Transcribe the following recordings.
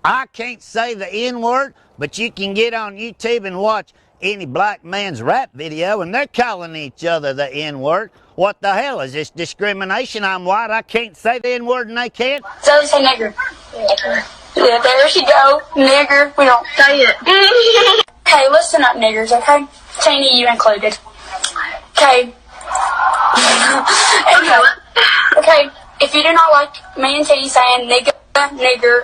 I can't say the N-word, but you can get on YouTube and watch any black man's rap video, and they're calling each other the N-word. What the hell is this discrimination? I'm white, I can't say the N-word and they can't? So they say nigger. Yeah, there she go. Nigger. We don't say it. Okay, listen up, niggers, okay? Cheney, you included. Okay. Okay, if you do not like me and Teddy saying nigger,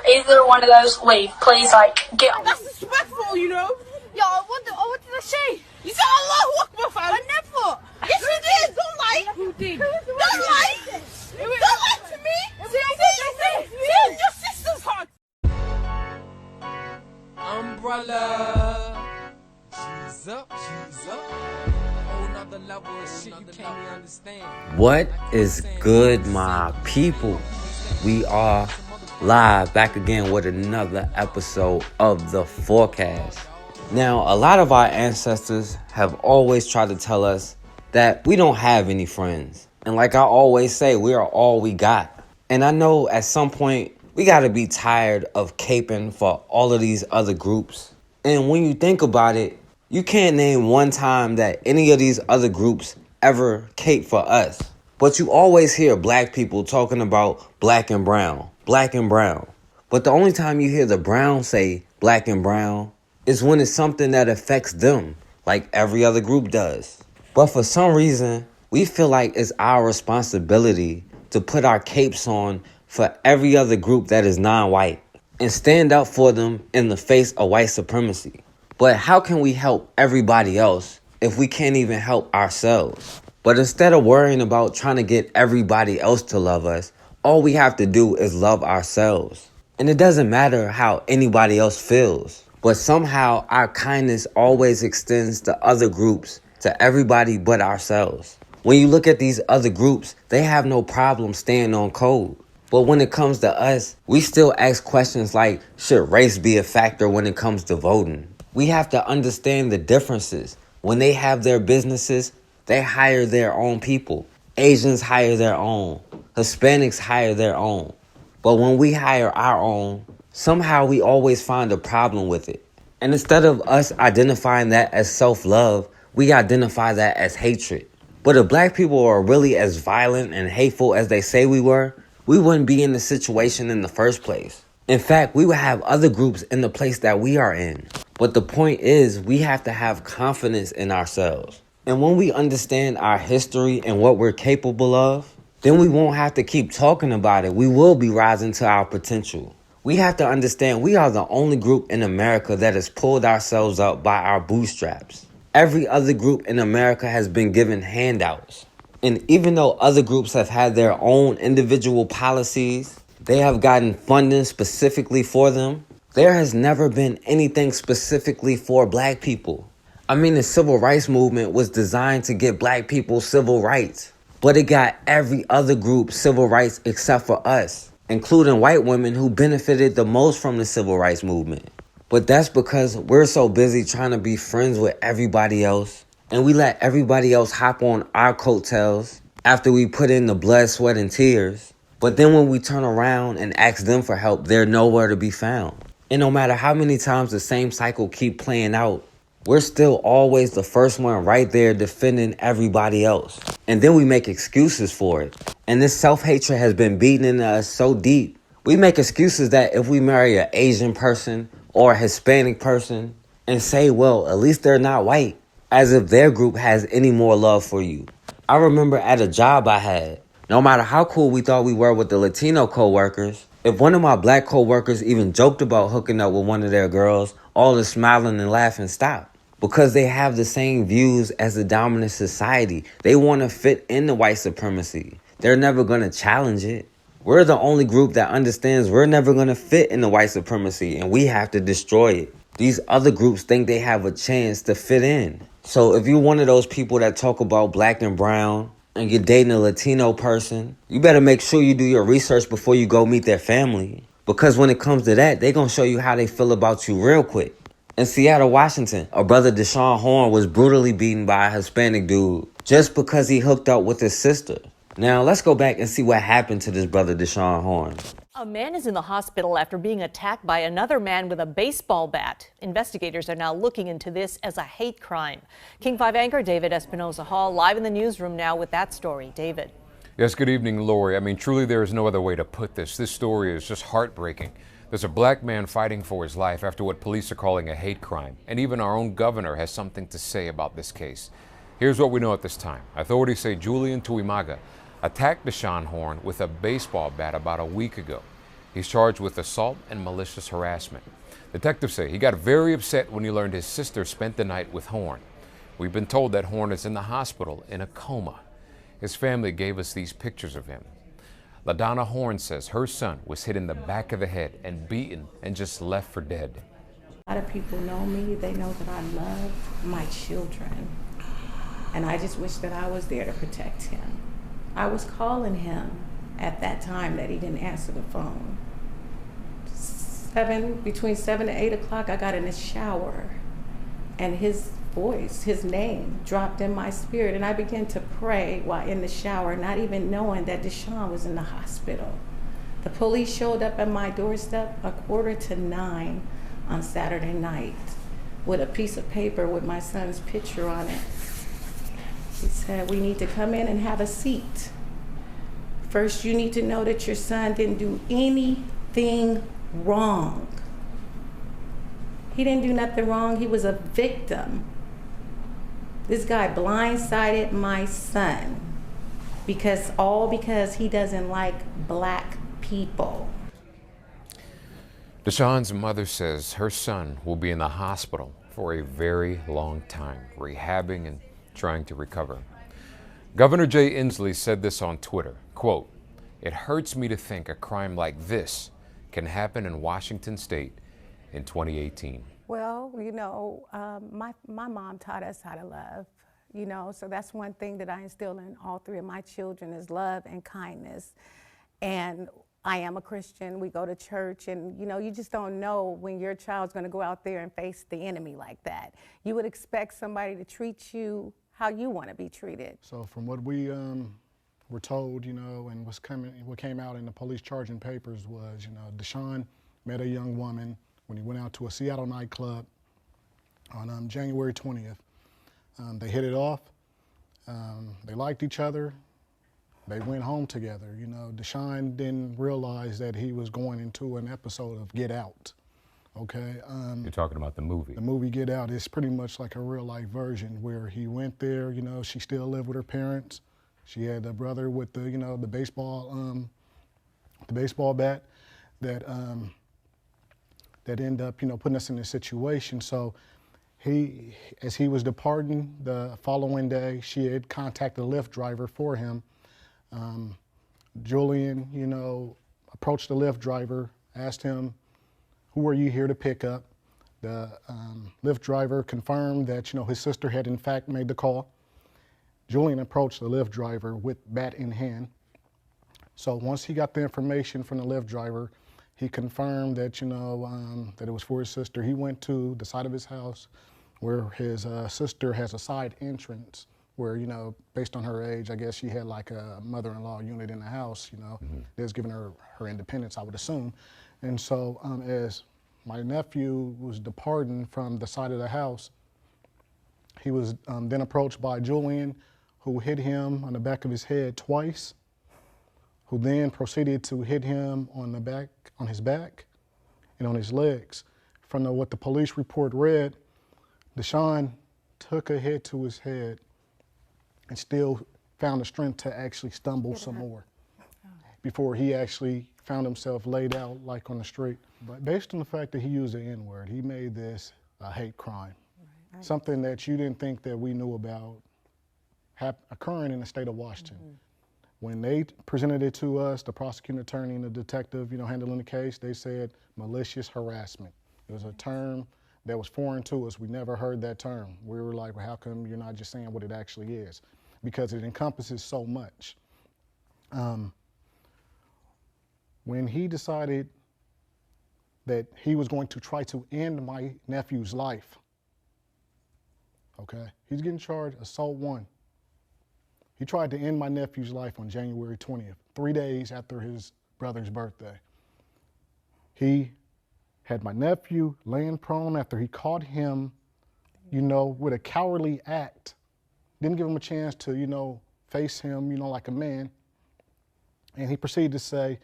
either one of those, leave. Please, get on. That's disrespectful, you know? Yo, what did I say? You said Allahu Akbar, fam. I never. Yes, you did. Don't lie. Who did? Don't lie. Don't lie to me. Say your sister's heart. Umbrella. She's up. Whole nother level of shit you can't even understand. What is good, my people? We are live back again with another episode of The Forecast. Now, a lot of our ancestors have always tried to tell us that we don't have any friends. And like I always say, we are all we got. And I know at some point, we got to be tired of caping for all of these other groups. And when you think about it, you can't name one time that any of these other groups ever cape for us. But you always hear black people talking about black and brown. But the only time you hear the brown say black and brown is when it's something that affects them, like every other group does. But for some reason, we feel like it's our responsibility to put our capes on for every other group that is non-white and stand up for them in the face of white supremacy. But how can we help everybody else if we can't even help ourselves? But instead of worrying about trying to get everybody else to love us, all we have to do is love ourselves. And it doesn't matter how anybody else feels. But somehow our kindness always extends to other groups, to everybody but ourselves. When you look at these other groups, they have no problem staying on code. But when it comes to us, we still ask questions like, should race be a factor when it comes to voting? We have to understand the differences. When they have their businesses, they hire their own people. Asians hire their own. Hispanics hire their own. But when we hire our own, somehow we always find a problem with it. And instead of us identifying that as self-love, we identify that as hatred. But if black people are really as violent and hateful as they say we were, we wouldn't be in the situation in the first place. In fact, we would have other groups in the place that we are in. But the point is, we have to have confidence in ourselves. And when we understand our history and what we're capable of, then we won't have to keep talking about it. We will be rising to our potential. We have to understand we are the only group in America that has pulled ourselves up by our bootstraps. Every other group in America has been given handouts. And even though other groups have had their own individual policies, they have gotten funding specifically for them, there has never been anything specifically for black people. I mean, the civil rights movement was designed to get black people civil rights, but it got every other group civil rights except for us, including white women who benefited the most from the civil rights movement. But that's because we're so busy trying to be friends with everybody else, and we let everybody else hop on our coattails after we put in the blood, sweat, and tears. But then when we turn around and ask them for help, they're nowhere to be found. And no matter how many times the same cycle keep playing out, we're still always the first one right there defending everybody else. And then we make excuses for it. And this self-hatred has been beaten into us so deep. We make excuses that if we marry an Asian person or a Hispanic person and say, well, at least they're not white, as if their group has any more love for you. I remember at a job I had, no matter how cool we thought we were with the Latino coworkers, if one of my black coworkers even joked about hooking up with one of their girls, all the smiling and laughing stopped. Because they have the same views as the dominant society. They want to fit into white supremacy. They're never going to challenge it. We're the only group that understands we're never going to fit into white supremacy and we have to destroy it. These other groups think they have a chance to fit in. So if you're one of those people that talk about black and brown and you're dating a Latino person, you better make sure you do your research before you go meet their family. Because when it comes to that, they're going to show you how they feel about you real quick. In Seattle, Washington, a brother Dashawn Horne was brutally beaten by a Hispanic dude just because he hooked up with his sister. Now, let's go back and see what happened to this brother Dashawn Horne. A man is in the hospital after being attacked by another man with a baseball bat. Investigators are now looking into this as a hate crime. King 5 anchor David Espinoza Hall live in the newsroom now with that story. David. Yes, good evening, Lori. I mean, truly there is no other way to put this. This story is just heartbreaking. There's a black man fighting for his life after what police are calling a hate crime. And even our own governor has something to say about this case. Here's what we know at this time. Authorities say Julian Tuimaaga attacked Dashawn Horne with a baseball bat about a week ago. He's charged with assault and malicious harassment. Detectives say he got very upset when he learned his sister spent the night with Horne. We've been told that Horne is in the hospital in a coma. His family gave us these pictures of him. LaDonna Horne says her son was hit in the back of the head and beaten and just left for dead. A lot of people know me. They know that I love my children. And I just wish that I was there to protect him. I was calling him at that time that he didn't answer the phone. Between 7 and 8 o'clock, I got in the shower and his voice, his name dropped in my spirit. And I began to pray while in the shower, not even knowing that Dashawn was in the hospital. The police showed up at my doorstep 8:45 on Saturday night with a piece of paper with my son's picture on it. He said, "We need to come in and have a seat. First, you need to know that your son didn't do anything wrong. He didn't do nothing wrong. He was a victim. This guy blindsided my son because he doesn't like black people." Dashawn's mother says her son will be in the hospital for a very long time, rehabbing and trying to recover. Governor Jay Inslee said this on Twitter, quote, "It hurts me to think a crime like this can happen in Washington State in 2018. Well, my mom taught us how to love, so that's one thing that I instill in all three of my children is love and kindness. And I am a Christian. We go to church, and you just don't know when your child's going to go out there and face the enemy like that. You would expect somebody to treat you how you want to be treated. So from what we were told, and what came out in the police charging papers was, Dashawn met a young woman when he went out to a Seattle nightclub on January 20th. They hit it off. They liked each other. They went home together. Dashawn didn't realize that he was going into an episode of Get Out. Okay. You're talking about the movie. The movie Get Out is pretty much like a real life version where he went there. She still lived with her parents. She had a brother with the baseball bat that ended up putting us in this situation. So as he was departing the following day, she had contacted a Lyft driver for him. Julian, approached the Lyft driver, asked him, "Who are you here to pick up?" The Lyft driver confirmed that his sister had in fact made the call. Julian approached the Lyft driver with bat in hand. So once he got the information from the Lyft driver, he confirmed that that it was for his sister. He went to the side of his house where his sister has a side entrance where, based on her age, I guess she had like a mother-in-law unit in the house, that's giving her independence, I would assume. And so as my nephew was departing from the side of the house, he was then approached by Julian, who hit him on the back of his head twice, who then proceeded to hit him on his back and on his legs. From what the police report read, Dashawn took a hit to his head and still found the strength to actually stumble some more before he actually found himself laid out like on the street. But based on the fact that he used the N-word, he made this a hate crime. Right. Something that you didn't think that we knew about occurring in the state of Washington. Mm-hmm. When they presented it to us, the prosecuting attorney and the detective, handling the case, they said malicious harassment. It was a term that was foreign to us. We never heard that term. We were like, well, how come you're not just saying what it actually is? Because it encompasses so much. When he decided that he was going to try to end my nephew's life, okay, he's getting charged assault 1. He tried to end my nephew's life on January 20th, 3 days after his brother's birthday. He had my nephew laying prone after he caught him, you know, with a cowardly act. Didn't give him a chance to, you know, face him, you know, like a man. And he proceeded to say,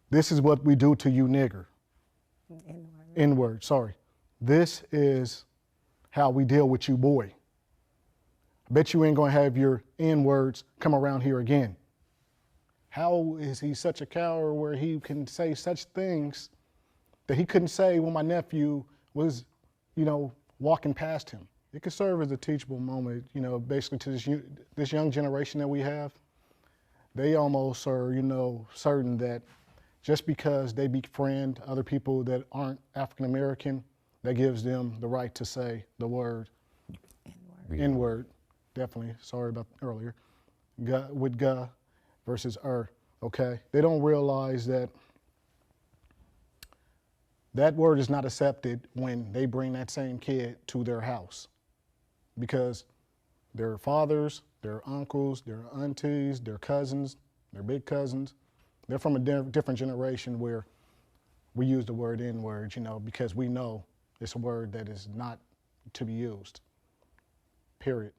"This is what we do to you, nigger." N-word, sorry. "This is how we deal with you, boy. I bet you ain't gonna have your N-words come around here again." How is he such a coward where he can say such things that he couldn't say when my nephew was, you know, walking past him? It could serve as a teachable moment, you know, basically to this young generation that we have. They almost are, you know, certain that just because they befriend other people that aren't African American, that gives them the right to say the word N-word. Definitely, sorry about earlier. With "ga" versus okay? They don't realize that that word is not accepted when they bring that same kid to their house, because their fathers, their uncles, their aunties, their cousins, their big cousins, they're from a different generation where we use the word N-word, you know, because we know it's a word that is not to be used, period.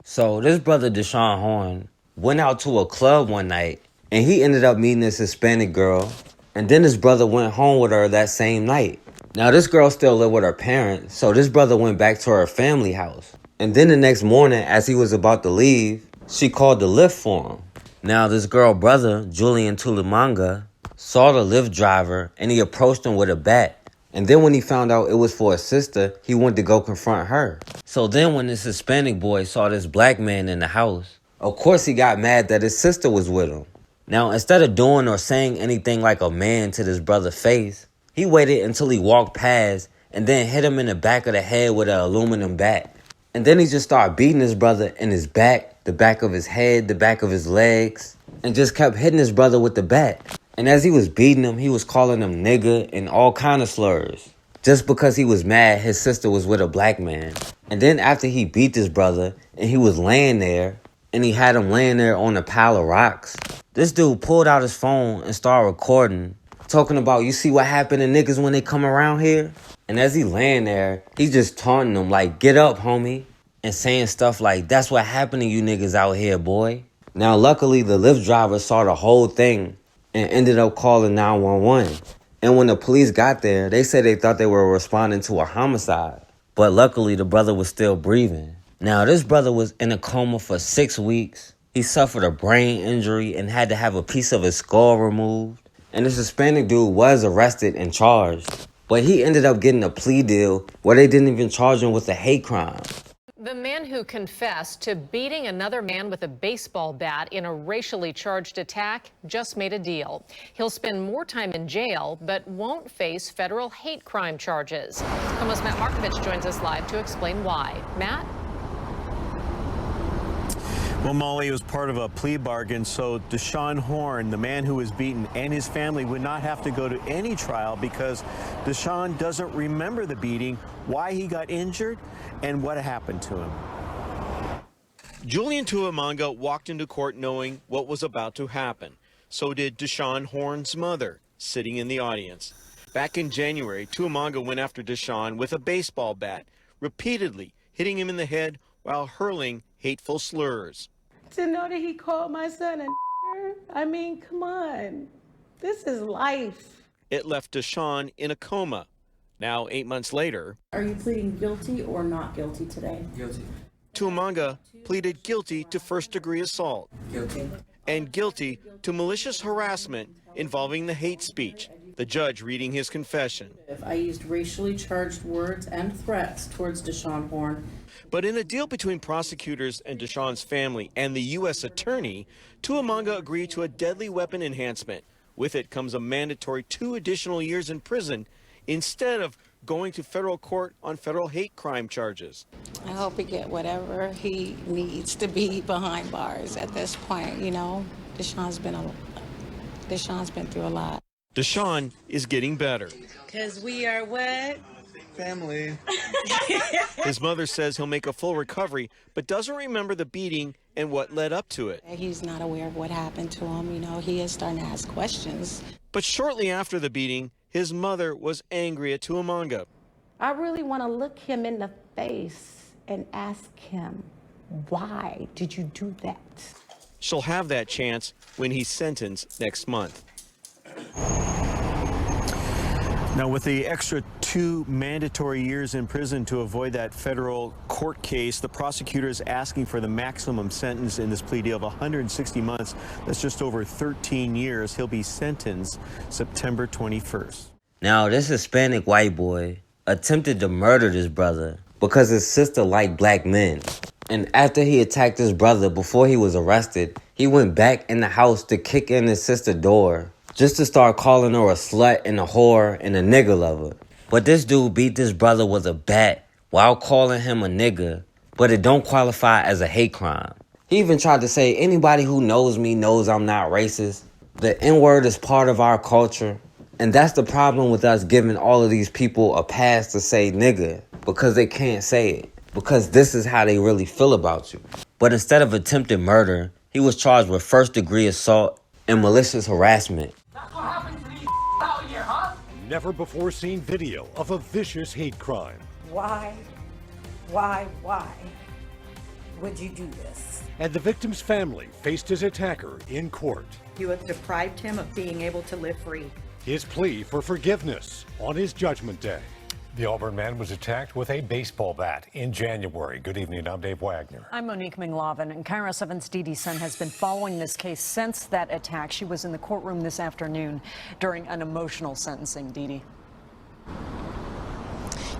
So this brother Dashawn Horne went out to a club one night and he ended up meeting this Hispanic girl, and then his brother went home with her that same night. Now this girl still lived with her parents, so this brother went back to her family house. And then the next morning, as he was about to leave, she called the Lyft for him. Now this girl brother, Julian Tuimaaga, saw the Lyft driver and he approached him with a bat. And then when he found out it was for his sister, he went to go confront her. So then when this Hispanic boy saw this black man in the house, of course he got mad that his sister was with him. Now instead of doing or saying anything like a man to this brother's face, he waited until he walked past and then hit him in the back of the head with an aluminum bat. And then he just started beating his brother in his back, the back of his head, the back of his legs, and just kept hitting his brother with the bat. And as he was beating him, he was calling him nigga and all kind of slurs, just because he was mad his sister was with a black man. And then after he beat his brother and he was laying there, and he had him laying there on a pile of rocks, this dude pulled out his phone and started recording, talking about, "You see what happened to niggas when they come around here?" And as he laying there, he's just taunting them like, "Get up, homie," and saying stuff like, "That's what happened to you niggas out here, boy." Now, luckily, the Lyft driver saw the whole thing and ended up calling 911. And when the police got there, they said they thought they were responding to a homicide. But luckily, the brother was still breathing. Now, this brother was in a coma for 6 weeks. He suffered a brain injury and had to have a piece of his skull removed. And this Hispanic dude was arrested and charged. But he ended up getting a plea deal where they didn't even charge him with a hate crime. The man who confessed to beating another man with a baseball bat in a racially charged attack just made a deal. He'll spend more time in jail, but won't face federal hate crime charges. KOMO's Matt Markovich joins us live to explain why. Matt? Well, Molly, it was part of a plea bargain, so Dashawn Horne, the man who was beaten, and his family would not have to go to any trial because Dashawn doesn't remember the beating, why he got injured, and what happened to him. Julian Tuimaaga walked into court knowing what was about to happen. So did Dashawn Horne's mother, sitting in the audience. Back in January, Tuimaaga went after Dashawn with a baseball bat, repeatedly hitting him in the head while hurling hateful slurs. To know that he called my son a I mean, come on. This is life. It left Dashawn in a coma. Now, 8 months later... Are you pleading guilty or not guilty today? Guilty. Tuimaaga pleaded guilty to first-degree assault. Guilty. And guilty to malicious harassment involving the hate speech, the judge reading his confession. I used racially charged words and threats towards Dashawn Horne. But in a deal between prosecutors and Dashawn's family and the U.S. attorney, Tuimaaga agreed to a deadly weapon enhancement. With it comes a mandatory 2 additional years in prison instead of going to federal court on federal hate crime charges. I hope he get whatever he needs to be behind bars at this point, you know. Dashawn's been through a lot. Dashawn is getting better. Because we are what? Family. His mother says he'll make a full recovery, but doesn't remember the beating and what led up to it. He's not aware of what happened to him. You know, he is starting to ask questions. But shortly after the beating, his mother was angry at Tuimaaga. I really want to look him in the face and ask him, why did you do that? She'll have that chance when he's sentenced next month. Now, with the extra 2 mandatory years in prison to avoid that federal court case, the prosecutor is asking for the maximum sentence in this plea deal of 160 months. That's just over 13 years. He'll be sentenced September 21st. Now, this Hispanic white boy attempted to murder this brother because his sister liked black men. And after he attacked his brother before he was arrested, he went back in the house to kick in his sister's door just to start calling her a slut and a whore and a nigger lover. But this dude beat this brother with a bat while calling him a nigger, but it don't qualify as a hate crime. He even tried to say, anybody who knows me knows I'm not racist. The N-word is part of our culture. And that's the problem with us giving all of these people a pass to say nigger, because they can't say it, because this is how they really feel about you. But instead of attempted murder, he was charged with first-degree assault and malicious harassment. That's what happened to these out here, huh? Never before seen video of a vicious hate crime. Why would you do this? And the victim's family faced his attacker in court. You have deprived him of being able to live free. His plea for forgiveness on his judgment day. The Auburn man was attacked with a baseball bat in January. Good evening, I'm Dave Wagner. I'm Monique Minglavin, and Cairo 7's Dee Dee Sun has been following this case since that attack. She was in the courtroom this afternoon during an emotional sentencing. Dee Dee.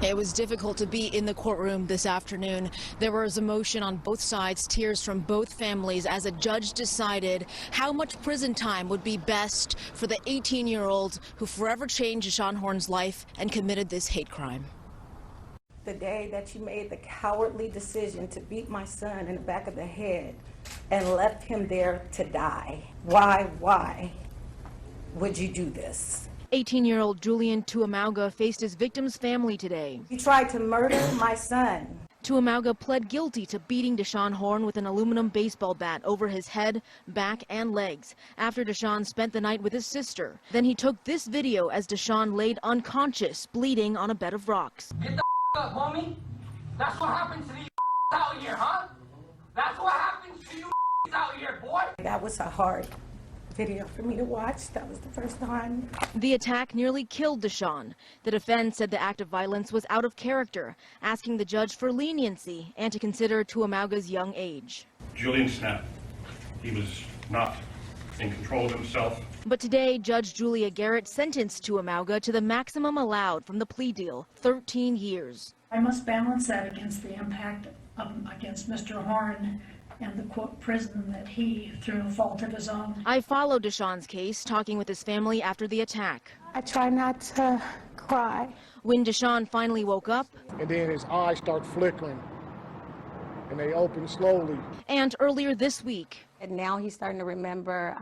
It was difficult to be in the courtroom this afternoon. There was emotion on both sides, tears from both families as a judge decided how much prison time would be best for the 18-year-old who forever changed Dashawn Horne's life and committed this hate crime. The day that you made the cowardly decision to beat my son in the back of the head and left him there to die. Why would you do this? 18-year-old Julian Tuimaaga faced his victim's family today. You tried to murder my son. Tuimaaga pled guilty to beating Dashawn Horne with an aluminum baseball bat over his head, back, and legs after Dashawn spent the night with his sister. Then he took this video as Dashawn laid unconscious, bleeding on a bed of rocks. Get the up, homie. That's what happened to these out here, huh? That's what happened to you out here, boy. That was a hard video for me to watch. That was the first time. The attack nearly killed Dashawn. The defense said the act of violence was out of character, asking the judge for leniency and to consider Tuimaaga's young age. Julian snapped. He was not in control of himself. But today, Judge Julia Garrett sentenced Tuimaaga to the maximum allowed from the plea deal, 13 years. I must balance that against the impact against Mr. Horne and the prison that he, through no fault of his own. I followed Dashawn's case, talking with his family after the attack. I try not to cry. When Dashawn finally woke up, and then his eyes start flickering, and they open slowly. And earlier this week. And now he's starting to remember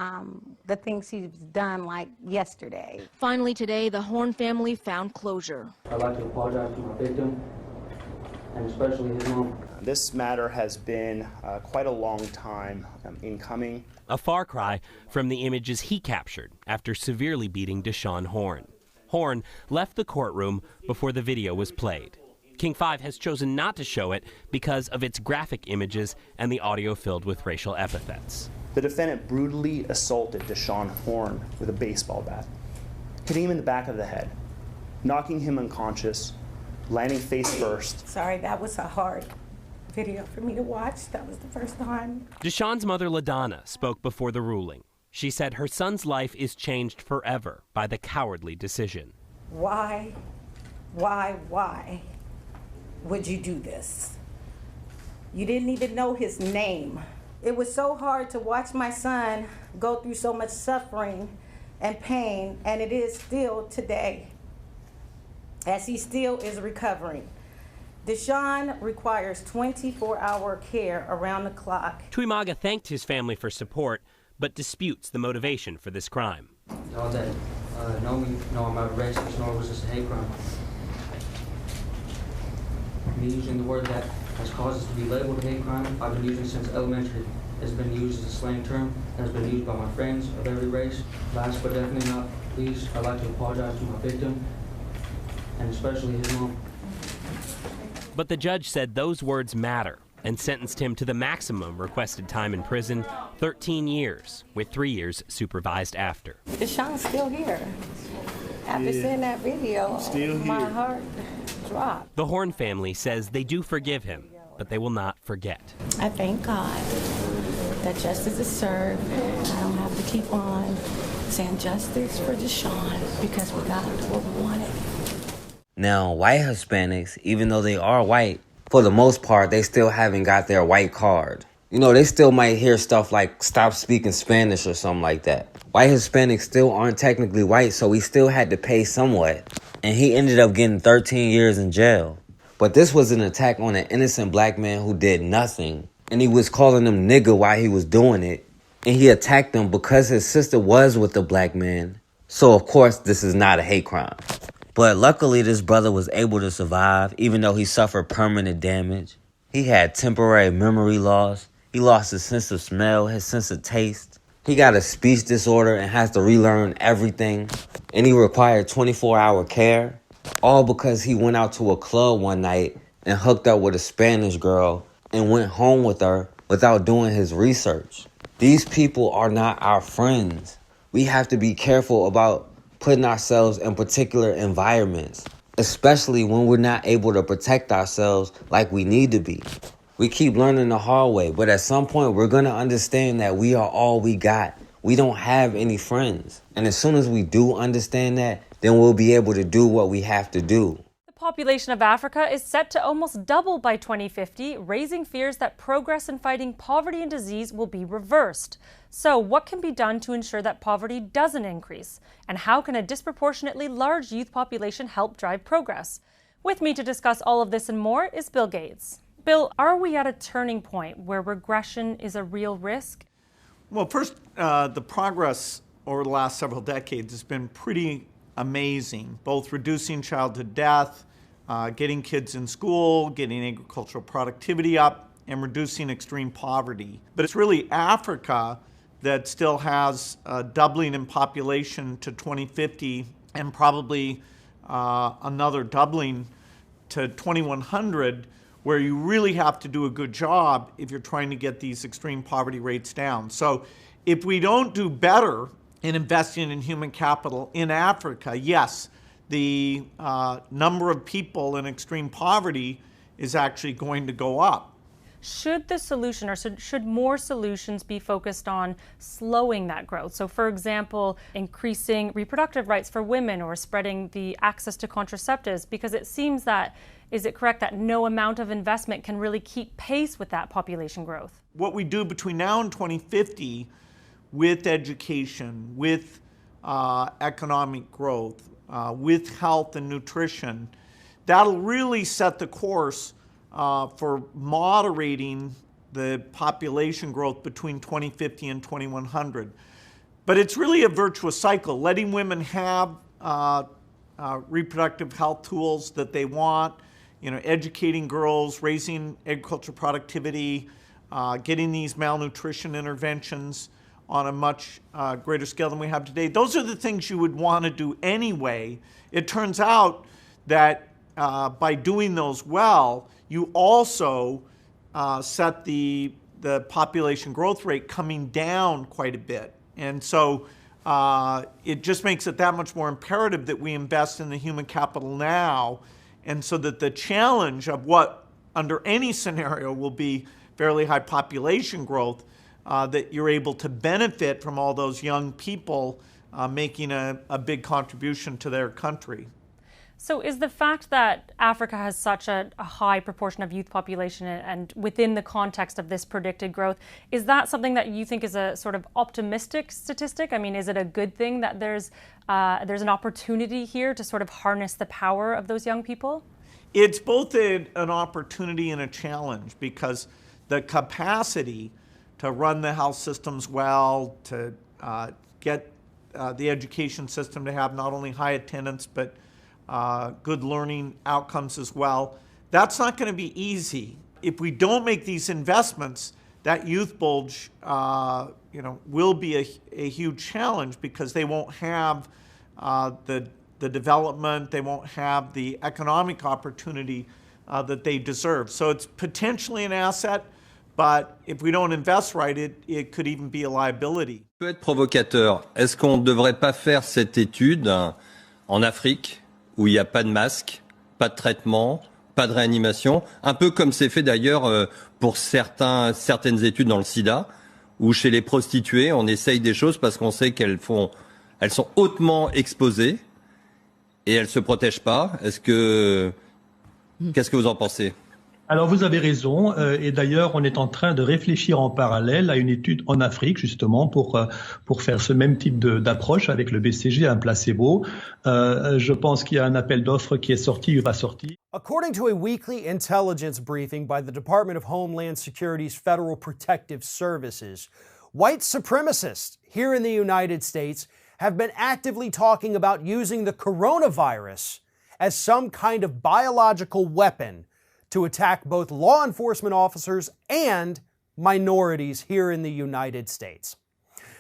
the things he's done, like yesterday. Finally today, the Horne family found closure. I'd like to apologize to my victim, and especially his mom. This matter has been quite a long time in coming. A far cry from the images he captured after severely beating Dashawn Horne. Horne left the courtroom before the video was played. King 5 has chosen not to show it because of its graphic images and the audio filled with racial epithets. The defendant brutally assaulted Dashawn Horne with a baseball bat, hitting him in the back of the head, knocking him unconscious, landing face first. Sorry, that was a hard video for me to watch. That was the first time. Dashawn's mother, LaDonna, spoke before the ruling. She said her son's life is changed forever by the cowardly decision. Why would you do this? You didn't even know his name. It was so hard to watch my son go through so much suffering and pain, and it is still today, as he still is recovering. Dashawn requires 24-hour care around the clock. Tuimaaga thanked his family for support, but disputes the motivation for this crime. Y'all that know me know I'm not racist, nor was this a hate crime. Me using the word that has caused us to be labeled a hate crime, I've been using since elementary. It's been used as a slang term, and has been used by my friends of every race. Last but definitely not please, I'd like to apologize to my victim, and especially his mom. But the judge said those words matter and sentenced him to the maximum requested time in prison, 13 years, with 3 years supervised after. Dashawn's still here. After seeing that video, my heart dropped. The Horne family says they do forgive him, but they will not forget. I thank God that justice is served. I don't have to keep on saying justice for Dashawn because we got what we wanted. Now, white Hispanics, even though they are white, for the most part, they still haven't got their white card. You know, they still might hear stuff like stop speaking Spanish or something like that. White Hispanics still aren't technically white, so he still had to pay somewhat. And he ended up getting 13 years in jail. But this was an attack on an innocent black man who did nothing. And he was calling them nigga while he was doing it. And he attacked them because his sister was with the black man. So, of course, this is not a hate crime. But luckily, this brother was able to survive, even though he suffered permanent damage. He had temporary memory loss. He lost his sense of smell, his sense of taste. He got a speech disorder and has to relearn everything. And he required 24-hour care, all because he went out to a club one night and hooked up with a Spanish girl and went home with her without doing his research. These people are not our friends. We have to be careful about putting ourselves in particular environments, especially when we're not able to protect ourselves like we need to be. We keep learning the hard way, but at some point we're going to understand that we are all we got. We don't have any friends. And as soon as we do understand that, then we'll be able to do what we have to do. The population of Africa is set to almost double by 2050, raising fears that progress in fighting poverty and disease will be reversed. So what can be done to ensure that poverty doesn't increase? And how can a disproportionately large youth population help drive progress? With me to discuss all of this and more is Bill Gates. Bill, are we at a turning point where regression is a real risk? Well, first, the progress over the last several decades has been pretty amazing, both reducing childhood death, getting kids in school, getting agricultural productivity up, and reducing extreme poverty. But it's really Africa that still has a doubling in population to 2050 and probably another doubling to 2100, where you really have to do a good job if you're trying to get these extreme poverty rates down. So if we don't do better in investing in human capital in Africa, yes, the number of people in extreme poverty is actually going to go up. Should the solution, or should more solutions be focused on slowing that growth? So, for example, increasing reproductive rights for women or spreading the access to contraceptives, because it seems that, is it correct that no amount of investment can really keep pace with that population growth? What we do between now and 2050 with education, with economic growth, with health and nutrition, that'll really set the course for moderating the population growth between 2050 and 2100. But it's really a virtuous cycle, letting women have reproductive health tools that they want, educating girls, raising agricultural productivity, getting these malnutrition interventions on a much greater scale than we have today. Those are the things you would want to do anyway. It turns out that by doing those well, you also set the population growth rate coming down quite a bit. And so it just makes it that much more imperative that we invest in the human capital now, and so that the challenge of what under any scenario will be fairly high population growth, that you're able to benefit from all those young people making a big contribution to their country. So is the fact that Africa has such a high proportion of youth population and within the context of this predicted growth, is that something that you think is a sort of optimistic statistic? I mean, is it a good thing that there's an opportunity here to sort of harness the power of those young people? It's both an opportunity and a challenge, because the capacity to run the health systems well, to get the education system to have not only high attendance, but good learning outcomes as well. That's not going to be easy. If we don't make these investments, that youth bulge will be a huge challenge, because they won't have the development, they won't have the economic opportunity that they deserve. So it's potentially an asset, but if we don't invest right, it could even be a liability. Peut être provocateur. Est-ce qu'on ne devrait pas faire cette étude en Afrique, où il n'y a pas de masque, pas de traitement, pas de réanimation, un peu comme c'est fait d'ailleurs pour certaines études dans le sida, où chez les prostituées, on essaye des choses parce qu'on sait elles sont hautement exposées et elles se protègent pas. Qu'est-ce que vous en pensez? Alors vous avez raison, et d'ailleurs on est en train de réfléchir en parallèle à une étude en Afrique justement pour faire ce même type d'approche avec le BCG, un placebo. Je pense qu'il y a un appel d'offres qui est sorti ou va sortir. According to a weekly intelligence briefing by the Department of Homeland Security's Federal Protective Services, white supremacists here in the United States have been actively talking about using the coronavirus as some kind of biological weapon to attack both law enforcement officers and minorities here in the United States.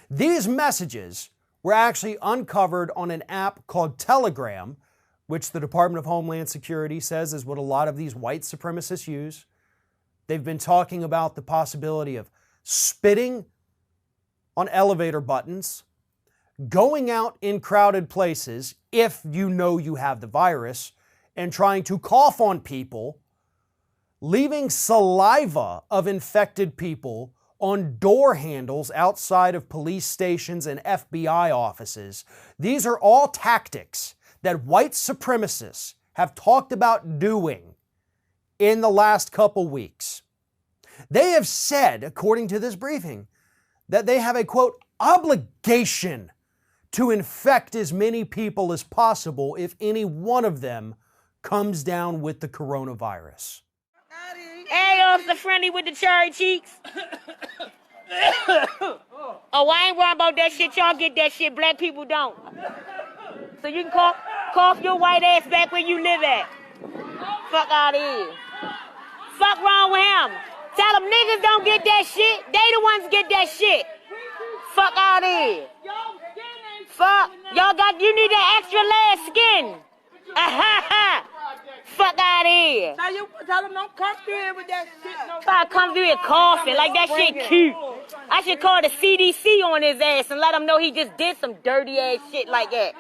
These messages were actually uncovered on an app called Telegram, which the Department of Homeland Security says is what a lot of these white supremacists use. They've been talking about the possibility of spitting on elevator buttons, going out in crowded places if you know you have the virus, and trying to cough on people, leaving saliva of infected people on door handles outside of police stations and FBI offices. These are all tactics that white supremacists have talked about doing in the last couple weeks. They have said, according to this briefing, that they have a, quote, obligation to infect as many people as possible if any one of them comes down with the coronavirus. Hey, Officer Friendly with the cherry cheeks. Oh, I ain't worried about that shit. Y'all get that shit. Black people don't. So you can cough your white ass back where you live at. Fuck out of here. Fuck wrong with him. Tell them niggas don't get that shit. They the ones get that shit. Fuck out of here. Fuck. You need that extra layer of skin. Fuck out of here. Now you tell them don't come through here with that shit. No. Try to come through here coughing like that shit cute. I should call the CDC on his ass and let him know he just did some dirty ass shit like that.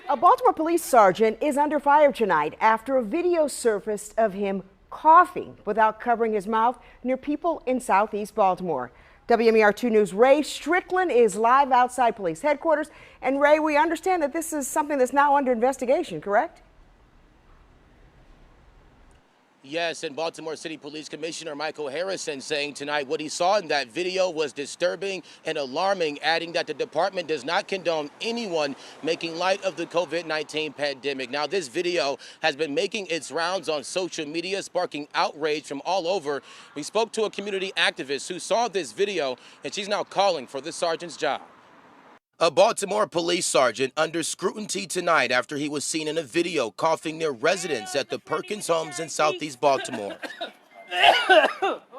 A Baltimore police sergeant is under fire tonight after a video surfaced of him coughing without covering his mouth near people in Southeast Baltimore. WMER 2 News' Ray Strickland is live outside police headquarters. And Ray, we understand that this is something that's now under investigation, correct? Yes, and Baltimore City Police Commissioner Michael Harrison saying tonight what he saw in that video was disturbing and alarming, adding that the department does not condone anyone making light of the COVID-19 pandemic. Now, this video has been making its rounds on social media, sparking outrage from all over. We spoke to a community activist who saw this video, and she's now calling for the sergeant's job. A Baltimore police sergeant under scrutiny tonight after he was seen in a video coughing near residents at the Perkins Homes in Southeast Baltimore.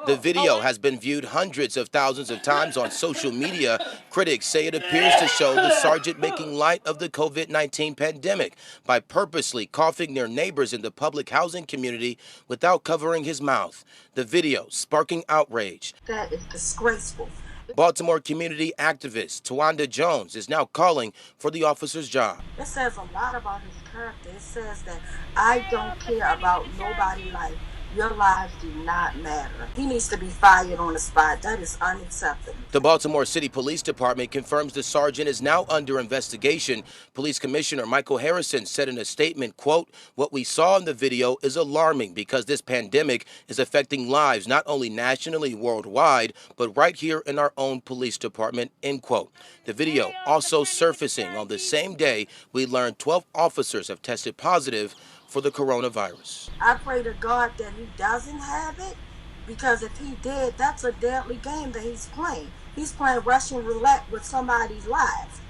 The video has been viewed hundreds of thousands of times on social media. Critics say it appears to show the sergeant making light of the COVID-19 pandemic by purposely coughing near neighbors in the public housing community without covering his mouth. The video sparking outrage. That is disgraceful. Baltimore community activist Nathaniel Jones is now calling for the officer's job. It says a lot about his character. It says that I don't care about nobody's life. Your lives do not matter. He needs to be fired on the spot. That is unacceptable. The Baltimore City Police Department confirms the sergeant is now under investigation. Police Commissioner Michael Harrison said in a statement, quote, "What we saw in the video is alarming because this pandemic is affecting lives not only nationally, worldwide, but right here in our own police department," end quote. The video also surfacing on the same day we learned 12 officers have tested positive for the coronavirus. I pray to God that he doesn't have it, because if he did, that's a deadly game that he's playing. He's playing Russian roulette with somebody's life.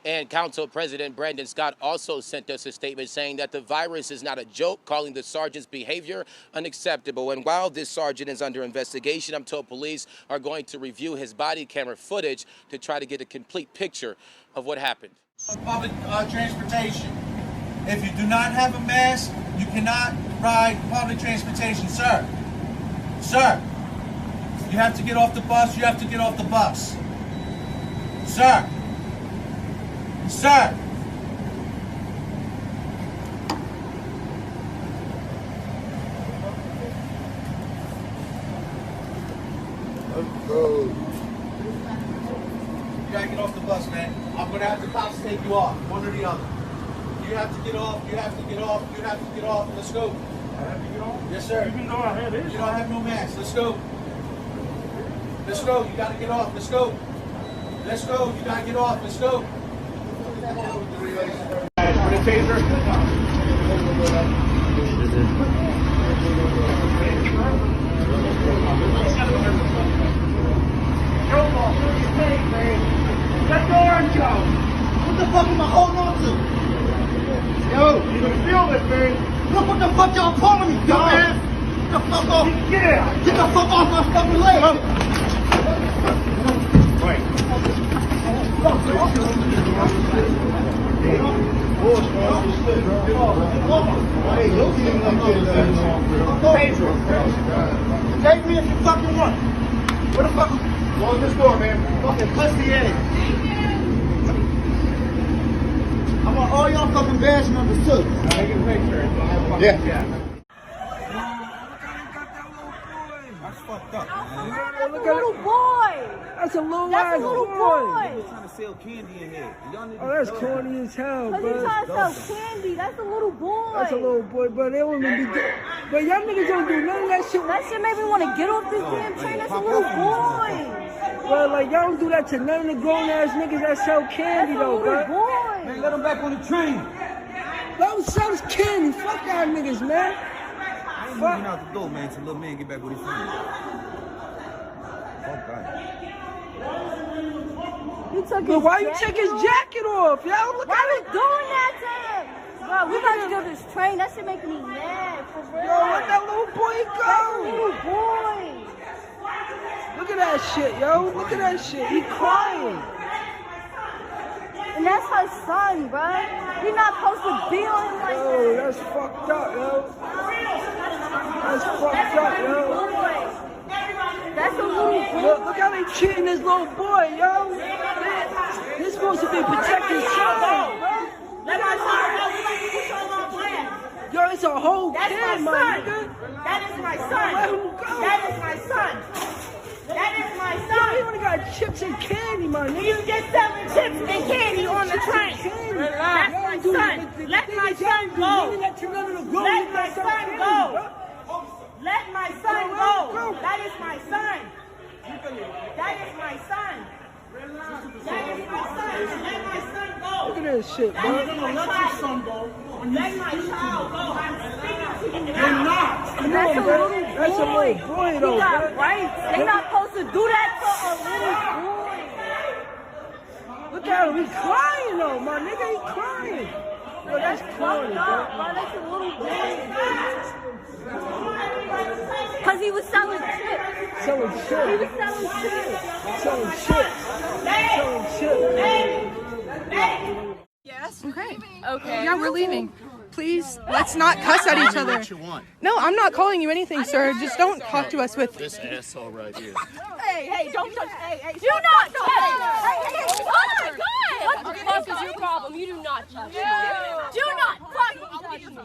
And Council President Brandon Scott also sent us a statement saying that the virus is not a joke, calling the sergeant's behavior unacceptable. And while this sergeant is under investigation, I'm told police are going to review his body camera footage to try to get a complete picture of what happened. Public transportation. If you do not have a mask, you cannot ride public transportation, sir. Sir, you have to get off the bus. You have to get off the bus. Sir. Sir. Let's go. You gotta get off the bus, man. I'm gonna have the cops take you off, one or the other. You have to get off, you have to get off, you have to get off. Let's go. I have to get off? Yes, sir. Even though I have this. You don't have no mask. Let's go. Let's go. You gotta get off. Let's go. Let's go. You gotta get off. Let's go. For the taser. Let the orange go. What the fuck am I holding on to? Yo, you're gonna feel this, man. Look what the fuck y'all calling me, dumbass. Get the fuck off. Get out. Get the fuck off my fucking leg. Right. Take me if you fucking want. What the fuck? Close this door, man. Fucking pussy ass. I want all y'all fucking badge numbers too. Take a picture. Yeah. That's fucked up, man. That's a little boy. That's a little That's a little boy. He's trying to sell candy in here. Oh, that's corny as hell, bro. Because he's trying to sell candy. That's a little boy. That's a little boy, but they don't even be. But y'all niggas don't do none of that shit. That shit made me want to get off this damn train. That's a little boy. Well, like, y'all don't do that to none of the grown-ass niggas that sell candy, though, bro. Boy. Man, let them back on the train. Let them sell us candy. Fuck y'all niggas, man. I ain't moving out the door, man, till little man get back with his friends. Fuck that. But why you take his jacket off, yo? Look why at you it. doing that to him? Bro, we got to get this train. That shit making me mad, for real. Yo, let that little boy go. That's a little boy. Look at that shit, yo. Look at that shit. He crying. And that's her son, bro. You're not supposed to be on him like that. Yo, that's fucked up, yo. That's fucked up, yo. That's a little boy. Look how they treating this little boy, yo. He's supposed to be protecting son, bro. Let my son go. We like to put on our brand. Yo, it's a whole That's kid, my my son. nigga. That is my son. Let him go. That is my son. That is my Yo, son. he only got chips and candy, my nigga. You just selling chips and candy on the train. That's my son. Let my son go. Let my son go. Let my son go. That is my son. That is my son. That is my son. Let my son go. Look at this shit, bro. Let my son go. Let my child go. I'm speaking to you now. You're not. Come That's on, a bro. little That's a boy. little boy, You though, got bro. rights. They're not supposed to do that to a little boy. Look at him. He's crying, though, my nigga. He's crying. Yo, that's corny, bro. That's a little boy. Because he was selling chips. Selling chips. He was selling chips. Selling chips. Selling chips. Yes. Okay. Okay. Yeah, we're leaving. Please, let's not cuss at each other. No, I'm not calling you anything, sir. Just don't talk to us with This asshole right here. Hey, don't touch. Hey, do not touch. Hey, oh my God. What the fuck is your problem? You do not touch me. Do not fucking touch me.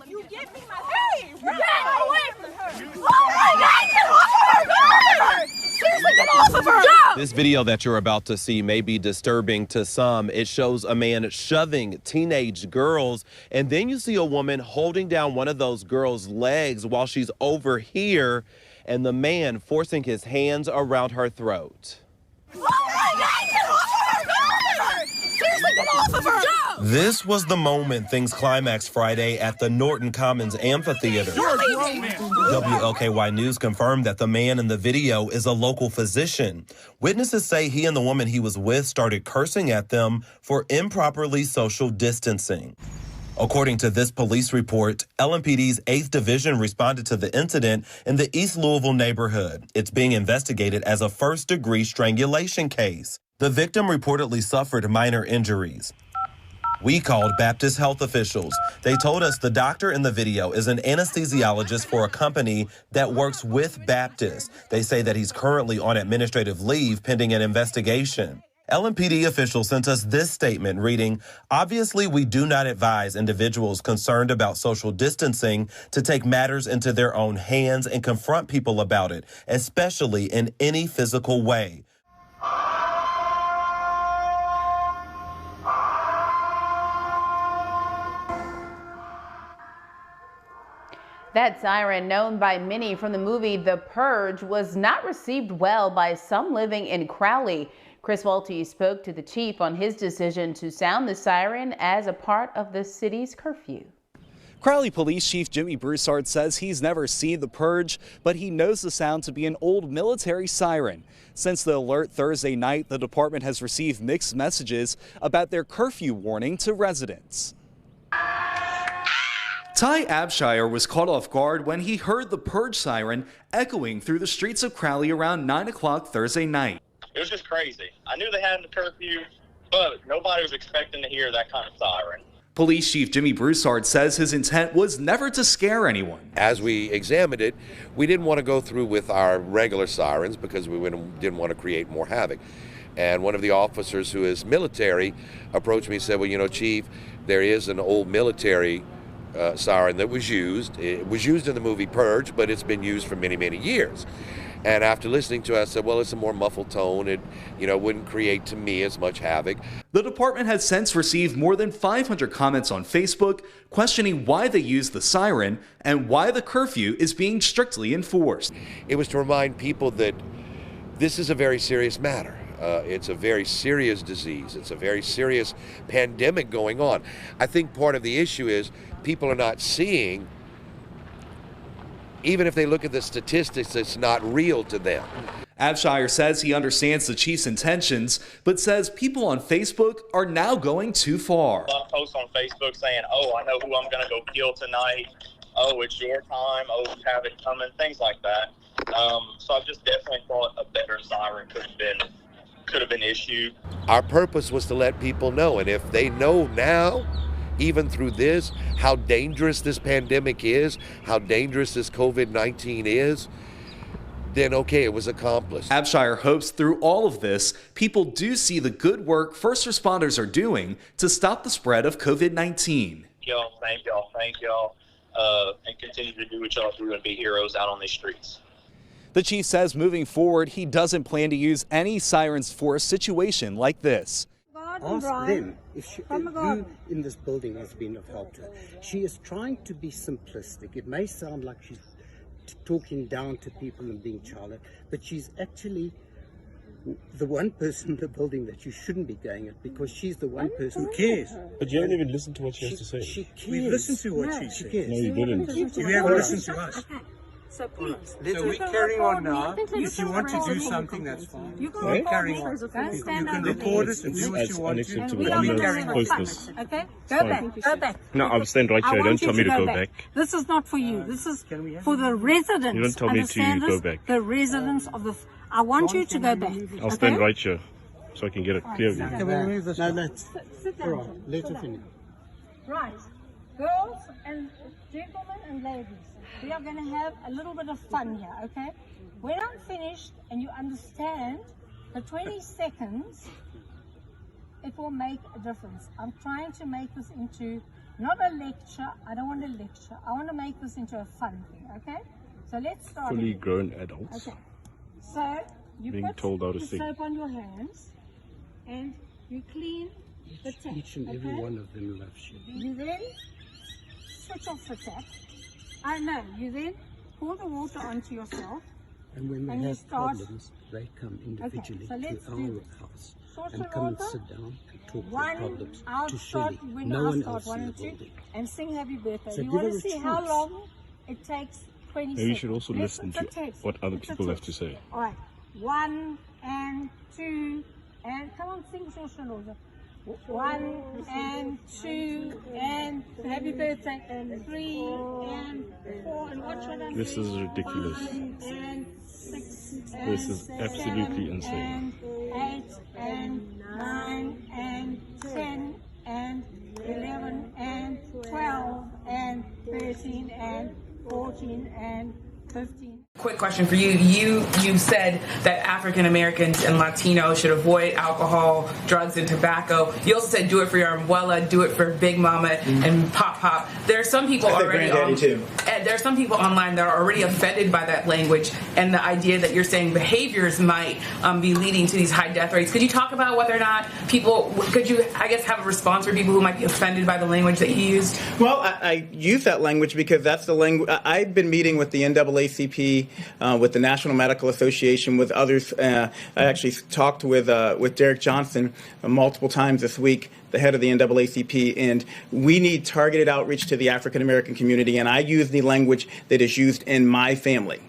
You give me my hey, get away from her. Oh my God, get off of her. Seriously, get off of her. This video that you're about to see may be disturbing to some. It shows a man shoving teenage girls, and then you see a woman holding down one of those girls' legs while she's over here, and the man forcing his hands around her throat. Oh my God, get off of her. Seriously, get off of her. This was the moment things climaxed Friday at the Norton Commons Amphitheater. WLKY News confirmed that the man in the video is a local physician. Witnesses say he and the woman he was with started cursing at them for improperly social distancing. According to this police report, LMPD's 8th Division responded to the incident in the East Louisville neighborhood. It's being investigated as a first-degree strangulation case. The victim reportedly suffered minor injuries. We called Baptist health officials. They told us the doctor in the video is an anesthesiologist for a company that works with Baptist. They say that he's currently on administrative leave pending an investigation. LMPD officials sent us this statement reading, "Obviously, we do not advise individuals concerned about social distancing to take matters into their own hands and confront people about it, especially in any physical way." That siren, known by many from the movie The Purge, was not received well by some living in Crowley. Chris Walty spoke to the chief on his decision to sound the siren as a part of the city's curfew. Crowley Police Chief Jimmy Broussard says he's never seen The Purge, but he knows the sound to be an old military siren. Since the alert Thursday night, the department has received mixed messages about their curfew warning to residents. Ty Abshire was caught off guard when he heard the Purge siren echoing through the streets of Crowley around 9 o'clock Thursday night. It was just crazy. I knew they had the curfew, but nobody was expecting to hear that kind of siren. Police Chief Jimmy Broussard says his intent was never to scare anyone. As we examined it, we didn't want to go through with our regular sirens because we didn't want to create more havoc. And one of the officers who is military approached me and said, well, you know, Chief, there is an old military siren that was used. It was used in the movie Purge, but it's been used for many, many years. And after listening to it, I said, well, it's a more muffled tone. It, wouldn't create to me as much havoc. The department has since received more than 500 comments on Facebook questioning why they use the siren and why the curfew is being strictly enforced. It was to remind people that this is a very serious matter. It's a very serious disease. It's a very serious pandemic going on. I think part of the issue is people are not seeing, even if they look at the statistics, it's not real to them. Abshire says he understands the chief's intentions, but says people on Facebook are now going too far. A lot of posts on Facebook saying, oh, I know who I'm going to go kill tonight. Oh, it's your time. Oh, you have it coming. Things like that. So I just definitely thought a better siren could have been issued. Our purpose was to let people know, and if they know now, even through this, how dangerous this pandemic is, how dangerous this COVID-19 is, then okay, it was accomplished. Abshire hopes through all of this, people do see the good work first responders are doing to stop the spread of COVID-19. Thank y'all, and continue to do what y'all do and be heroes out on these streets. The chief says moving forward, he doesn't plan to use any sirens for a situation like this. Ask them if who in this building has been of help to her. She is trying to be simplistic. It may sound like she's talking down to people and being childish, but she's actually the one person in the building that you shouldn't be going at, because she's the one person who cares. But you haven't even listened to what she has to say. She cares. We've listened to what she said. No, you didn't. You haven't listened to us. So please. So we're carrying on now. If you want to do something, that's fine. We're carrying on. You can record it and do what you want to. We're carrying on. Okay? Go back. Go back. No, I'll stand right here. Don't tell me to go back. This is not for you. This is for the residents. You don't tell me to go back. The residents of the... I want you to go back. I'll stand right here so I can get a clear view. Can we remove this? No, let's. Sit down. Right, let her finish. Right. Girls and gentlemen and ladies, we are going to have a little bit of fun here, okay? When I'm finished and you understand the 20 seconds, it will make a difference. I'm trying to make this into not a lecture. I don't want a lecture. I want to make this into a fun thing, okay? So let's start. Fully grown adults. Okay. So you being put told how to the sing. soap on your hands and you clean the tap. Each and every one of them loves you. You then switch off the tap. No, you then pour the water onto yourself. And when they you have start... problems, they come individually okay, so to our house. and come and sit down and talk their problems I'll to start Shirley. when No I one start else in one the and two, building. and sing happy birthday. So You give want her to a see how chance. long it takes? 20 Maybe you seconds. should also listen to what other people have to say. All right, 1 and 2 and come on, sing Shosholoza. 1 and 2 and happy birthday and 3 and 4 and what should I This say? is ridiculous. 1 and 6 and This is absolutely 7 insane. and 8 and 9 and 10 and 11 and 12 and 13 and 14 and 15. Quick question for you. You said that African Americans and Latinos should avoid alcohol, drugs, and tobacco. You also said do it for your abuela, do it for Big Mama and Pop Pop. There are some people already there are some people online that are already offended by that language and the idea that you're saying behaviors might be leading to these high death rates. Could you talk about whether or not could you, I guess, have a response for people who might be offended by the language that you used? Well, I use that language because that's the language. I've been meeting with the NAACP, with the National Medical Association, with others. I actually talked with Derek Johnson multiple times this week, the head of the NAACP, and we need targeted outreach to the African American community, and I use the language that is used in my family.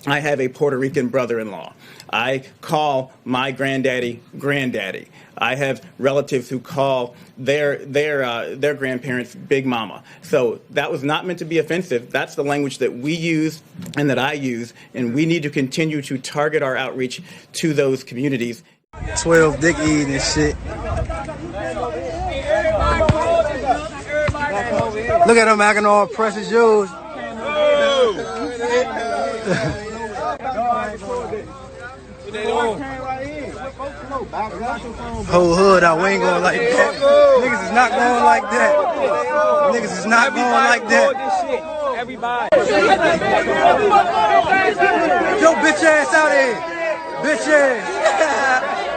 I have a Puerto Rican brother-in-law. I call my granddaddy, granddaddy. I have relatives who call their grandparents Big Mama. So that was not meant to be offensive. That's the language that we use and that I use, and we need to continue to target our outreach to those communities. 12 dick eating and shit. Look at him acting all precious Jews. Whole hood out, we ain't going like that. Niggas is not going like that. Niggas is not going like that. Everybody. Yo, bitch ass out here. Bitch ass.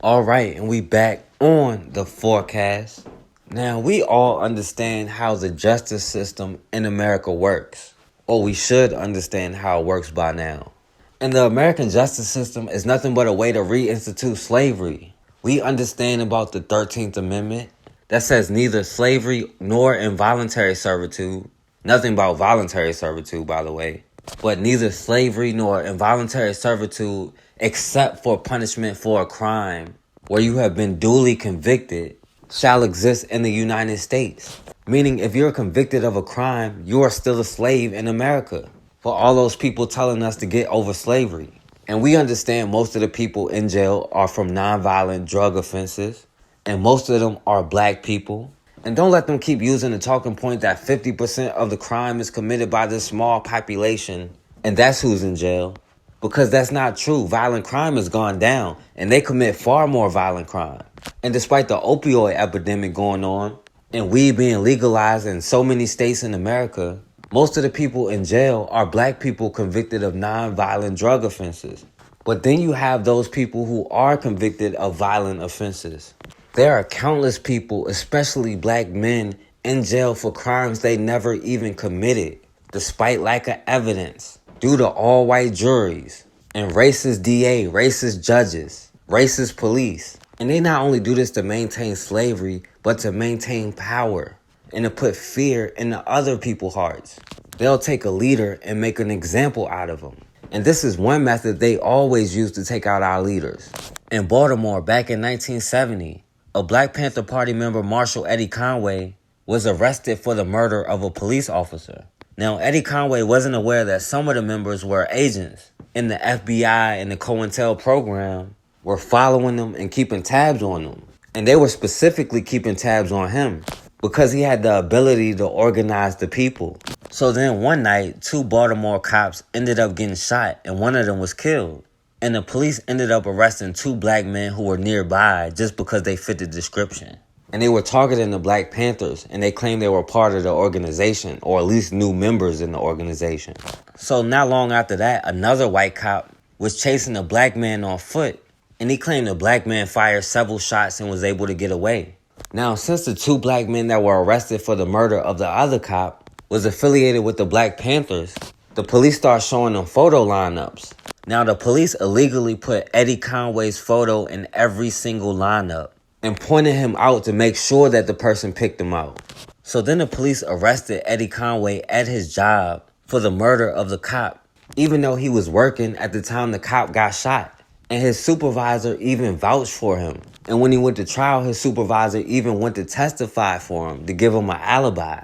All right, and we back on the forecast. Now, we all understand how the justice system in America works, or we should understand how it works by now. And the American justice system is nothing but a way to reinstitute slavery. We understand about the 13th Amendment that says neither slavery nor involuntary servitude. Nothing about voluntary servitude, by the way. But neither slavery nor involuntary servitude except for punishment for a crime where you have been duly convicted shall exist in the United States. Meaning if you're convicted of a crime, you are still a slave in America. For all those people telling us to get over slavery. And we understand most of the people in jail are from nonviolent drug offenses. And most of them are black people. And don't let them keep using the talking point that 50% of the crime is committed by this small population. And that's who's in jail. Because that's not true. Violent crime has gone down. And they commit far more violent crime. And despite the opioid epidemic going on, and weed being legalized in so many states in America, most of the people in jail are black people convicted of non-violent drug offenses. But then you have those people who are convicted of violent offenses. There are countless people, especially black men, in jail for crimes they never even committed, despite lack of evidence. due to all-white juries and racist DA, racist judges, racist police. And they not only do this to maintain slavery, but to maintain power and to put fear into other people's hearts. They'll take a leader and make an example out of them. And this is one method they always use to take out our leaders. In Baltimore, back in 1970, a Black Panther Party member, Marshall Eddie Conway, was arrested for the murder of a police officer. Now, Eddie Conway wasn't aware that some of the members were agents in the FBI and the COINTELPro program were following them and keeping tabs on them. And they were specifically keeping tabs on him because he had the ability to organize the people. So then one night, 2 Baltimore cops ended up getting shot and one of them was killed. And the police ended up arresting 2 black men who were nearby just because they fit the description. And they were targeting the Black Panthers, and they claimed they were part of the organization, or at least new members in the organization. So not long after that, another white cop was chasing a black man on foot, and he claimed the black man fired several shots and was able to get away. Now, since the 2 black men that were arrested for the murder of the other cop was affiliated with the Black Panthers, the police started showing them photo lineups. Now, the police illegally put Eddie Conway's photo in every single lineup and pointed him out to make sure that the person picked him out. So then the police arrested Eddie Conway at his job for the murder of the cop, even though he was working at the time the cop got shot. And his supervisor even vouched for him. And when he went to trial, his supervisor even went to testify for him to give him an alibi.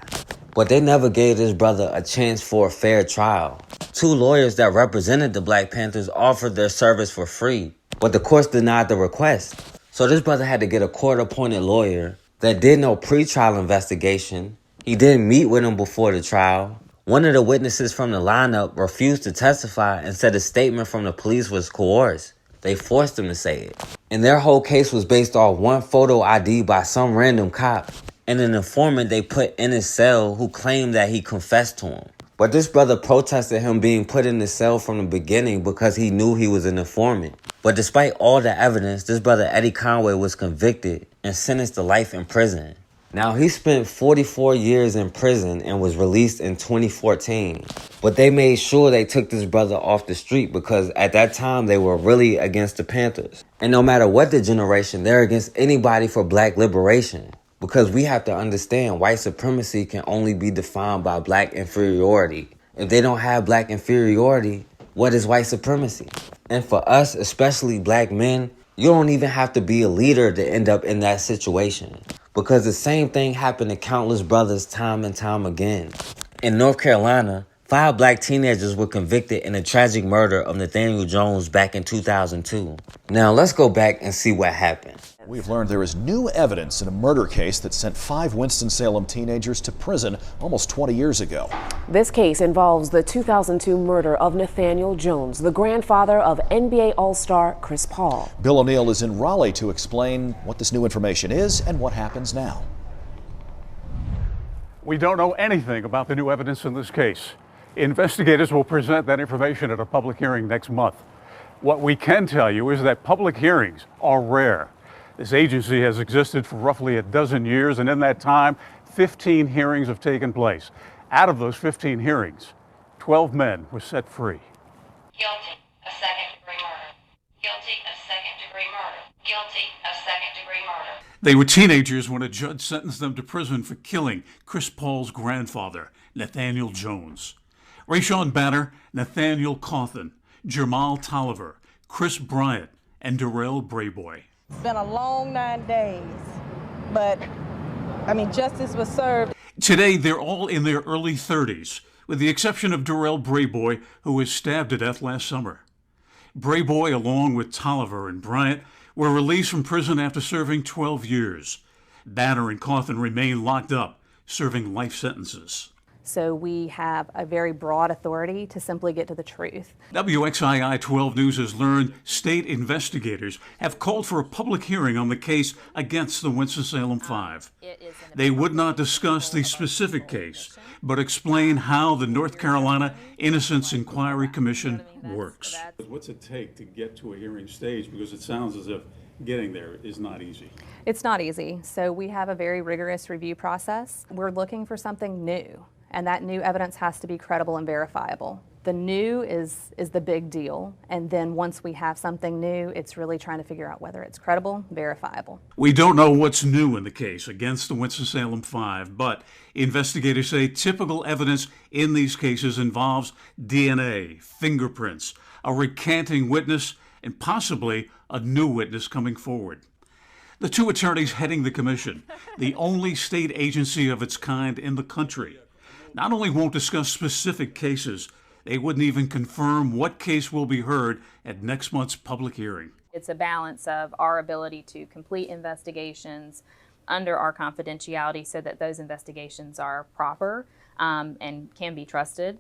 But they never gave this brother a chance for a fair trial. 2 lawyers that represented the Black Panthers offered their service for free, but the courts denied the request. So this brother had to get a court-appointed lawyer that did no pre-trial investigation. He didn't meet with him before the trial. One of the witnesses from the lineup refused to testify and said a statement from the police was coerced. They forced him to say it. And their whole case was based off one photo ID by some random cop and an informant they put in his cell who claimed that he confessed to him. But this brother protested him being put in the cell from the beginning because he knew he was an informant. But despite all the evidence, this brother Eddie Conway was convicted and sentenced to life in prison. Now, he spent 44 years in prison and was released in 2014. But they made sure they took this brother off the street because at that time they were really against the Panthers. And no matter what the generation, they're against anybody for black liberation. Because we have to understand white supremacy can only be defined by black inferiority. If they don't have black inferiority, what is white supremacy? And for us, especially black men, you don't even have to be a leader to end up in that situation. Because the same thing happened to countless brothers time and time again. In North Carolina, 5 black teenagers were convicted in the tragic murder of Nathaniel Jones back in 2002. Now let's go back and see what happened. We've learned there is new evidence in a murder case that sent 5 Winston-Salem teenagers to prison almost 20 years ago. This case involves the 2002 murder of Nathaniel Jones, the grandfather of NBA All-Star Chris Paul. Bill O'Neill is in Raleigh to explain what this new information is and what happens now. We don't know anything about the new evidence in this case. Investigators will present that information at a public hearing next month. What we can tell you is that public hearings are rare. This agency has existed for roughly a dozen years, and in that time, 15 hearings have taken place. Out of those 15 hearings, 12 men were set free. Guilty of second-degree murder. Guilty of second-degree murder. Guilty of second-degree murder. They were teenagers when a judge sentenced them to prison for killing Chris Paul's grandfather, Nathaniel Jones. Rashawn Banner, Nathaniel Cawthon, Jamal Tolliver, Chris Bryant, and Darrell Brayboy. It's been a long 9 days, but, justice was served. Today, they're all in their early 30s, with the exception of Darrell Brayboy, who was stabbed to death last summer. Brayboy, along with Tolliver and Bryant, were released from prison after serving 12 years. Banner and Cawthon remain locked up, serving life sentences. So we have a very broad authority to simply get to the truth. WXII 12 News has learned state investigators have called for a public hearing on the case against the Winston-Salem 5. They would not discuss the specific case, but explain how the North Carolina Innocence Inquiry Commission works. What's it take to get to a hearing stage? Because it sounds as if getting there is not easy. It's not easy. So we have a very rigorous review process. We're looking for something new, and that new evidence has to be credible and verifiable. The new is the big deal, and then once we have something new, it's really trying to figure out whether it's credible, verifiable. We don't know what's new in the case against the Winston-Salem Five, but investigators say typical evidence in these cases involves DNA, fingerprints, a recanting witness, and possibly a new witness coming forward. The two attorneys heading the commission, the only state agency of its kind in the country, not only won't discuss specific cases, they wouldn't even confirm what case will be heard at next month's public hearing. It's a balance of our ability to complete investigations under our confidentiality so that those investigations are proper and can be trusted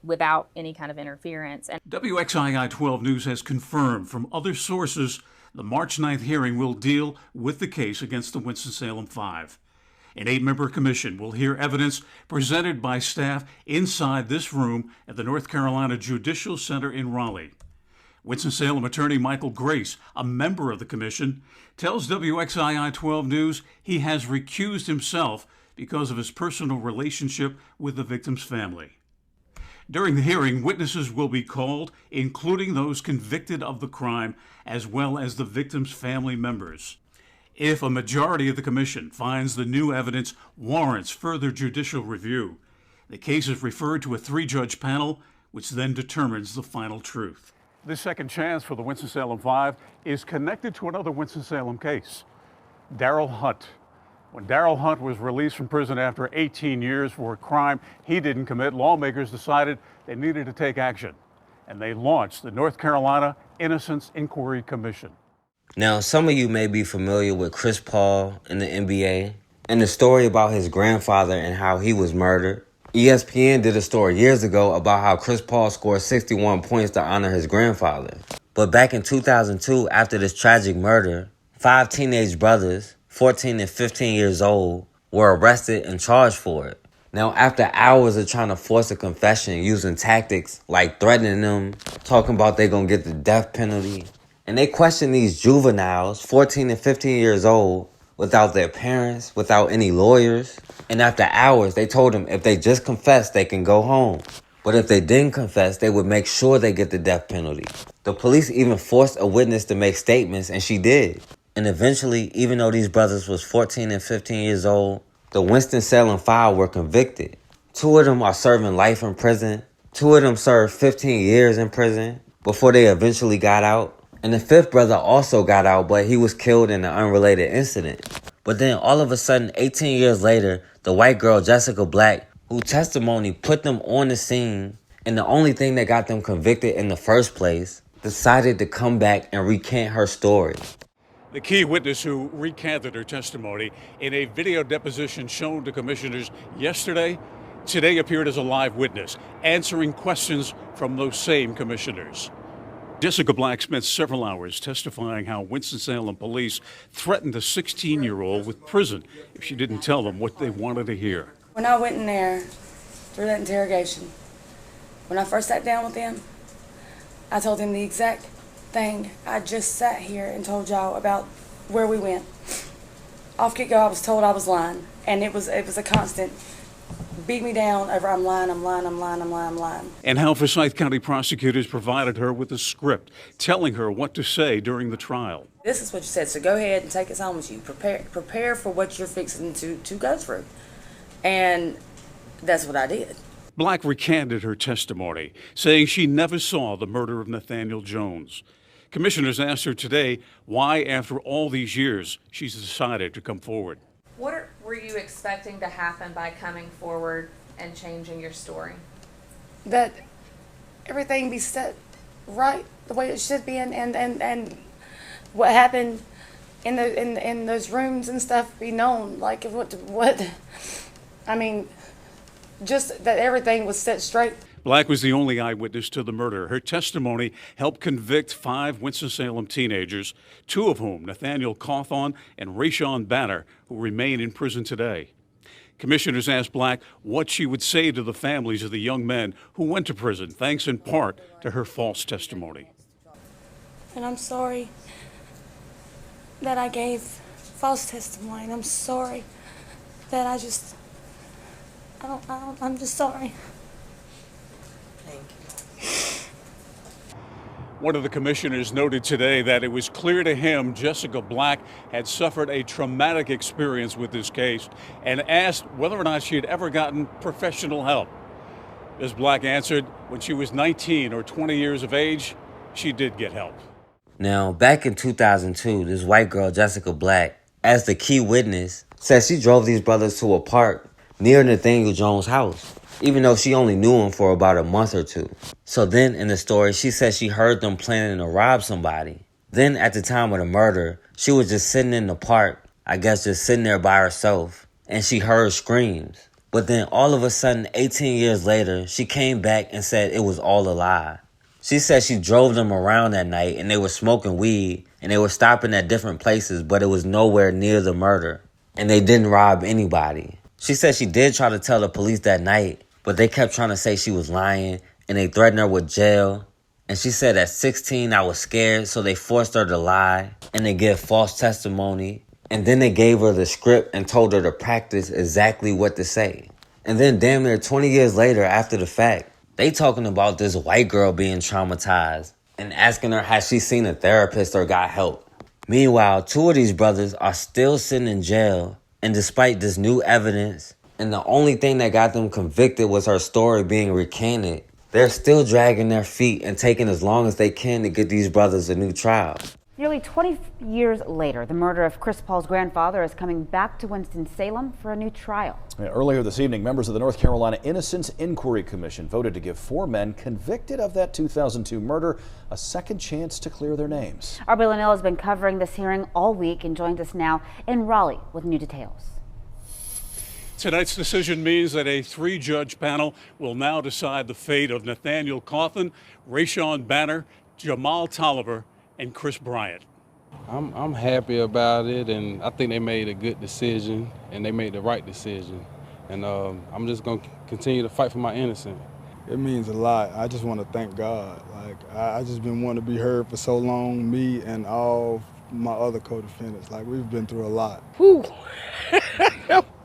without any kind of interference. And WXII 12 News has confirmed from other sources the March 9th hearing will deal with the case against the Winston-Salem Five. An 8-member commission will hear evidence presented by staff inside this room at the North Carolina Judicial Center in Raleigh. Winston-Salem attorney Michael Grace, a member of the commission, tells WXII 12 News he has recused himself because of his personal relationship with the victim's family. During the hearing, witnesses will be called, including those convicted of the crime, as well as the victim's family members. If a majority of the commission finds the new evidence warrants further judicial review, the case is referred to a 3-judge panel, which then determines the final truth. This second chance for the Winston-Salem Five is connected to another Winston-Salem case, Darrell Hunt. When Darrell Hunt was released from prison after 18 years for a crime he didn't commit, lawmakers decided they needed to take action, and they launched the North Carolina Innocence Inquiry Commission. Now, some of you may be familiar with Chris Paul in the NBA and the story about his grandfather and how he was murdered. ESPN did a story years ago about how Chris Paul scored 61 points to honor his grandfather. But back in 2002, after this tragic murder, 5 teenage brothers, 14 and 15 years old, were arrested and charged for it. Now, after hours of trying to force a confession using tactics like threatening them, talking about they're going to get the death penalty, and they questioned these juveniles, 14 and 15 years old, without their parents, without any lawyers. And after hours, they told them if they just confessed, they can go home. But if they didn't confess, they would make sure they get the death penalty. The police even forced a witness to make statements, and she did. And eventually, even though these brothers was 14 and 15 years old, the Winston-Salem Five were convicted. 2 of them are serving life in prison. 2 of them served 15 years in prison before they eventually got out. And the 5th brother also got out, but he was killed in an unrelated incident. But then all of a sudden, 18 years later, the white girl, Jessicah Black, whose testimony put them on the scene, and the only thing that got them convicted in the first place, decided to come back and recant her story. The key witness who recanted her testimony in a video deposition shown to commissioners yesterday, today appeared as a live witness, answering questions from those same commissioners. Jessicah Black spent several hours testifying how Winston-Salem police threatened a 16-year-old with prison if she didn't tell them what they wanted to hear. When I went in there through that interrogation, when I first sat down with them, I told them the exact thing I just sat here and told y'all about where we went. Off get-go, I was told I was lying, and it was a constant beat me down over I'm lying. And how Forsyth County prosecutors provided her with a script telling her what to say during the trial. This is what you said, so go ahead and take us home with you. Prepare for what you're fixing to go through. And that's what I did. Black recanted her testimony, saying she never saw the murder of Nathaniel Jones. Commissioners asked her today why, after all these years, she's decided to come forward. what were you expecting to happen by coming forward and changing your story? That everything be set right the way it should be, and what happened in those rooms and stuff be known. Like what I mean, just that everything was set straight. Black was the only eyewitness to the murder. Her testimony helped convict 5 Winston-Salem teenagers, 2 of whom, Nathaniel Cawthon and Rashawn Banner, who remain in prison today. Commissioners asked Black what she would say to the families of the young men who went to prison, thanks in part to her false testimony. And I'm sorry that I gave false testimony, and I'm sorry that I'm just sorry. One of the commissioners noted today that it was clear to him Jessicah Black had suffered a traumatic experience with this case and asked whether or not she had ever gotten professional help. Ms. Black answered when she was 19 or 20 years of age, she did get help. Now, back in 2002, this white girl, Jessicah Black, as the key witness, said she drove these brothers to a park near Nathaniel Jones' house, even though she only knew him for about a month or two. So then in the story, she said she heard them planning to rob somebody. Then at the time of the murder, she was just sitting in the park, I guess just sitting there by herself, and she heard screams. But then all of a sudden, 18 years later, she came back and said it was all a lie. She said she drove them around that night and they were smoking weed and they were stopping at different places, but it was nowhere near the murder. And they didn't rob anybody. She said she did try to tell the police that night, but they kept trying to say she was lying and they threatened her with jail. And she said at 16, I was scared, so they forced her to lie and they give false testimony. And then they gave her the script and told her to practice exactly what to say. And then damn near 20 years later, after the fact, they talking about this white girl being traumatized and asking her has she seen a therapist or got help. Meanwhile, two of these brothers are still sitting in jail, and despite this new evidence, and the only thing that got them convicted was her story being recanted, they're still dragging their feet and taking as long as they can to get these brothers a new trial. Nearly 20 years later, the murder of Chris Paul's grandfather is coming back to Winston-Salem for a new trial. Earlier this evening, members of the North Carolina Innocence Inquiry Commission voted to give 4 men convicted of that 2002 murder a second chance to clear their names. Our Bill O'Neill has been covering this hearing all week and joins us now in Raleigh with new details. Tonight's decision means that a 3-judge panel will now decide the fate of Nathaniel Coffin, Rashawn Banner, Jamal Tolliver, and Chris Bryant. I'm happy about it, and I think they made a good decision, and they made the right decision. And I'm just going to continue to fight for my innocence. It means a lot. I just want to thank God. Like, I just been wanting to be heard for so long, me and all my other co-defendants. Like, we've been through a lot. Whew.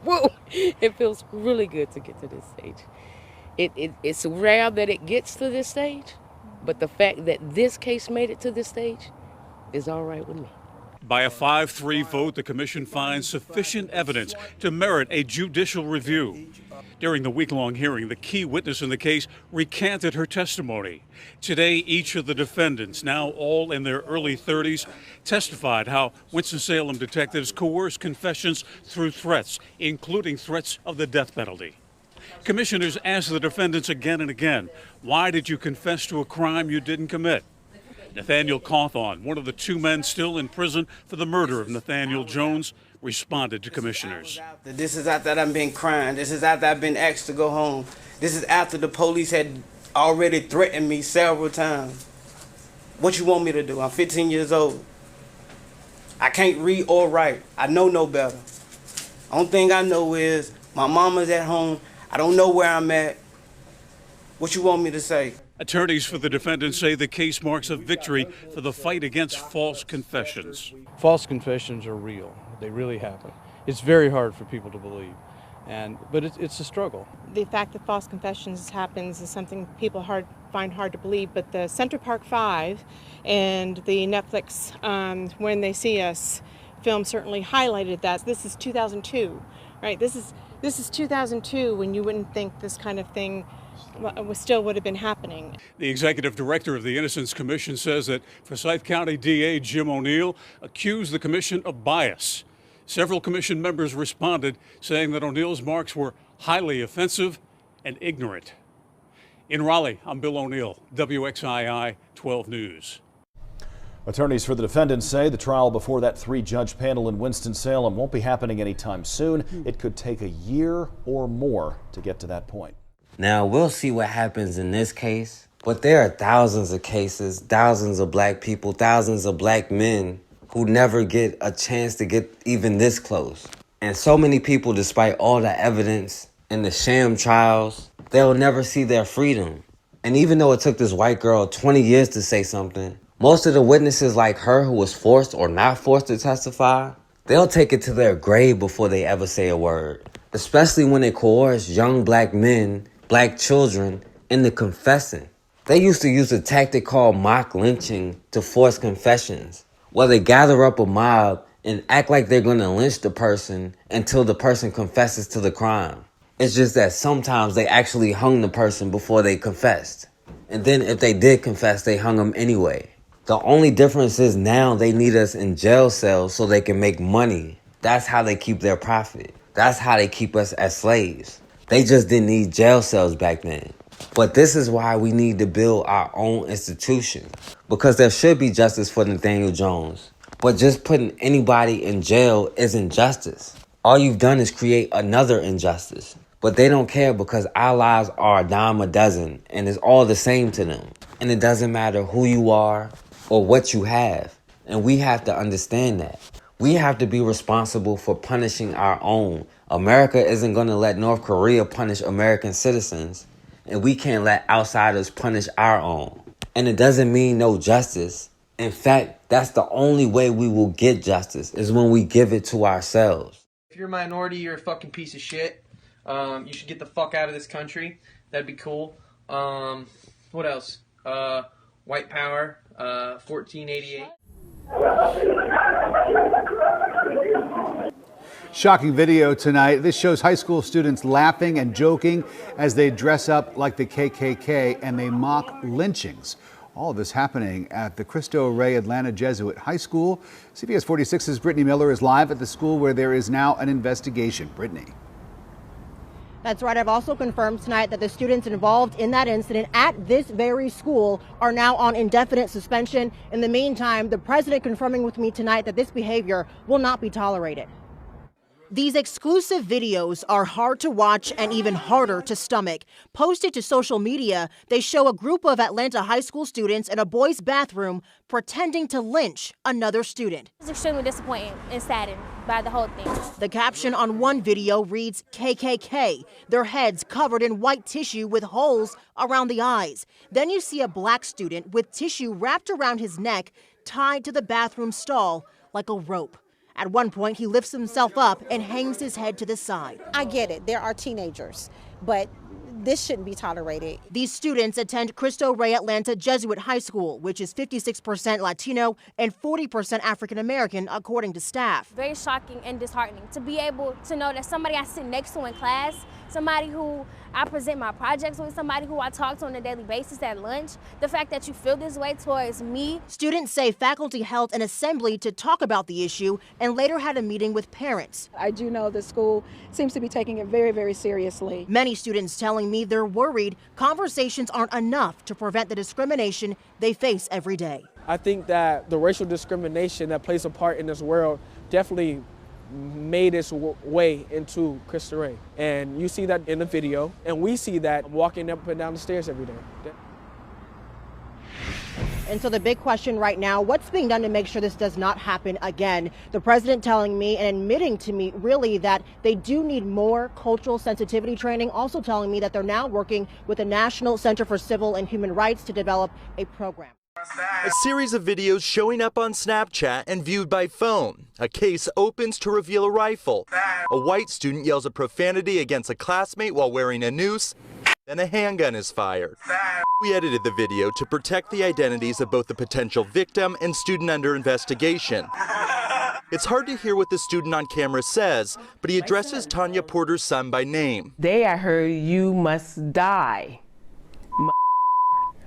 Whoa. It feels really good to get to this stage. It's rare that it gets to this stage, but the fact that this case made it to this stage is all right with me. By a 5-3 vote, the commission finds sufficient evidence to merit a judicial review. During the week-long hearing, the key witness in the case recanted her testimony. Today, each of the defendants, now all in their early 30s, testified how Winston-Salem detectives coerced confessions through threats, including threats of the death penalty. Commissioners asked the defendants again and again, why did you confess to a crime you didn't commit? Nathaniel Coffin, one of the 2 men still in prison for the murder of Nathaniel Jones, responded to commissioners. This is after I've been crying. This is after I've been asked to go home. This is after the police had already threatened me several times. What you want me to do? I'm 15 years old. I can't read or write. I know no better. Only thing I know is my mama's at home. I don't know where I'm at. What you want me to say? Attorneys for the defendants say the case marks a victory for the fight against false confessions. False confessions are real. They really happen. It's very hard for people to believe, but it's a struggle. The fact that false confessions happens is something people find hard to believe, but the Central Park 5 and the Netflix When They See Us film certainly highlighted that. This is 2002, right? This is 2002 when you wouldn't think this kind of thing still would have been happening. The executive director of the Innocence Commission says that Forsyth County DA Jim O'Neill accused the commission of bias. Several commission members responded, saying that O'Neill's marks were highly offensive and ignorant. In Raleigh, I'm Bill O'Neill, WXII 12 News. Attorneys for the defendants say the trial before that 3-judge panel in Winston-Salem won't be happening anytime soon. It could take a year or more to get to that point. Now, we'll see what happens in this case, but there are thousands of cases, thousands of black people, thousands of black men who never get a chance to get even this close. And so many people, despite all the evidence and the sham trials, they'll never see their freedom. And even though it took this white girl 20 years to say something, most of the witnesses like her who was forced or not forced to testify, they'll take it to their grave before they ever say a word. Especially when they coerce young black men, black children, and the confessing. They used to use a tactic called mock lynching to force confessions, where they gather up a mob and act like they're going to lynch the person until the person confesses to the crime. It's just that sometimes they actually hung the person before they confessed. And then if they did confess, they hung them anyway. The only difference is now they need us in jail cells so they can make money. That's how they keep their profit. That's how they keep us as slaves. They just didn't need jail cells back then. But this is why we need to build our own institution. Because there should be justice for Nathaniel Jones. But just putting anybody in jail isn't justice. All you've done is create another injustice. But they don't care because our lives are a dime a dozen and it's all the same to them. And it doesn't matter who you are or what you have. And we have to understand that. We have to be responsible for punishing our own. America isn't going to let North Korea punish American citizens. And we can't let outsiders punish our own. And it doesn't mean no justice. In fact, that's the only way we will get justice is when we give it to ourselves. If you're a minority, you're a fucking piece of shit. You should get the fuck out of this country. That'd be cool. What else? White power, 1488. Shocking video tonight. This shows high school students laughing and joking as they dress up like the KKK and they mock lynchings. All of this happening at the Cristo Rey Atlanta Jesuit High School. CBS 46's Brittany Miller is live at the school where there is now an investigation. Brittany. That's right. I've also confirmed tonight that the students involved in that incident at this very school are now on indefinite suspension. In the meantime, the president confirming with me tonight that this behavior will not be tolerated. These exclusive videos are hard to watch and even harder to stomach. Posted to social media, they show a group of Atlanta high school students in a boys' bathroom pretending to lynch another student. I was extremely disappointed and saddened by the whole thing. The caption on one video reads KKK, their heads covered in white tissue with holes around the eyes. Then you see a black student with tissue wrapped around his neck, tied to the bathroom stall like a rope. At one point, he lifts himself up and hangs his head to the side. I get it. There are teenagers, but this shouldn't be tolerated. These students attend Cristo Rey Atlanta Jesuit High School, which is 56% Latino and 40% African American, according to staff. Very shocking and disheartening to be able to know that somebody I sit next to in class, somebody who I present my projects with, somebody who I talk to on a daily basis at lunch, the fact that you feel this way towards me. Students say faculty held an assembly to talk about the issue and later had a meeting with parents. I do know the school seems to be taking it very, very seriously. Many students telling me they're worried conversations aren't enough to prevent the discrimination they face every day. I think that the racial discrimination that plays a part in this world definitely made its way into Cristo Rey. And you see that in the video, and we see that walking up and down the stairs every day. And so the big question right now, what's being done to make sure this does not happen again? The president telling me and admitting to me really that they do need more cultural sensitivity training, also telling me that they're now working with the National Center for Civil and Human Rights to develop a program. A series of videos showing up on Snapchat and viewed by phone. A case opens to reveal a rifle. A white student yells a profanity against a classmate while wearing a noose. Then a handgun is fired. We edited the video to protect the identities of both the potential victim and student under investigation. It's hard to hear what the student on camera says, but he addresses Tanya Porter's son by name. Day I heard, "You must die."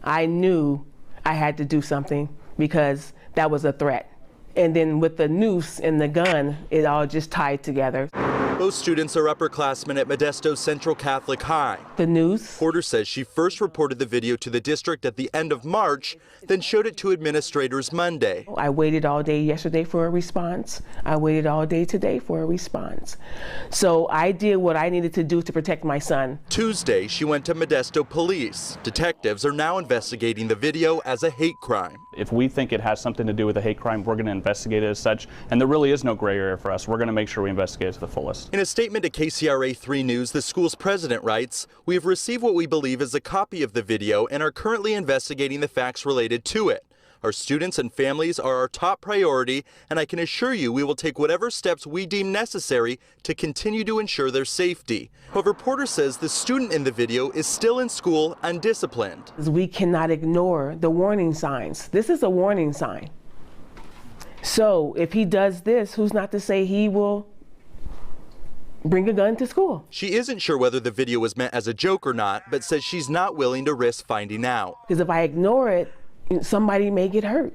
I knew I had to do something because that was a threat. And then with the noose and the gun, it all just tied together. Both students are upperclassmen at Modesto Central Catholic High. The noose. Porter says she first reported the video to the district at the end of March, then showed it to administrators Monday. I waited all day yesterday for a response. I waited all day today for a response. So I did what I needed to do to protect my son. Tuesday, she went to Modesto police. Detectives are now investigating the video as a hate crime. If we think it has something to do with a hate crime, we're going to investigate it as such, and there really is no gray area for us. We're going to make sure we investigate it to the fullest. In a statement to KCRA 3 News, the school's president writes, "We have received what we believe is a copy of the video and are currently investigating the facts related to it. Our students and families are our top priority, and I can assure you we will take whatever steps we deem necessary to continue to ensure their safety. However, Porter says the student in the video is still in school undisciplined. We cannot ignore the warning signs. This is a warning sign. So if he does this, who's not to say he will bring a gun to school? She isn't sure whether the video was meant as a joke or not, but says she's not willing to risk finding out. Because if I ignore it, somebody may get hurt.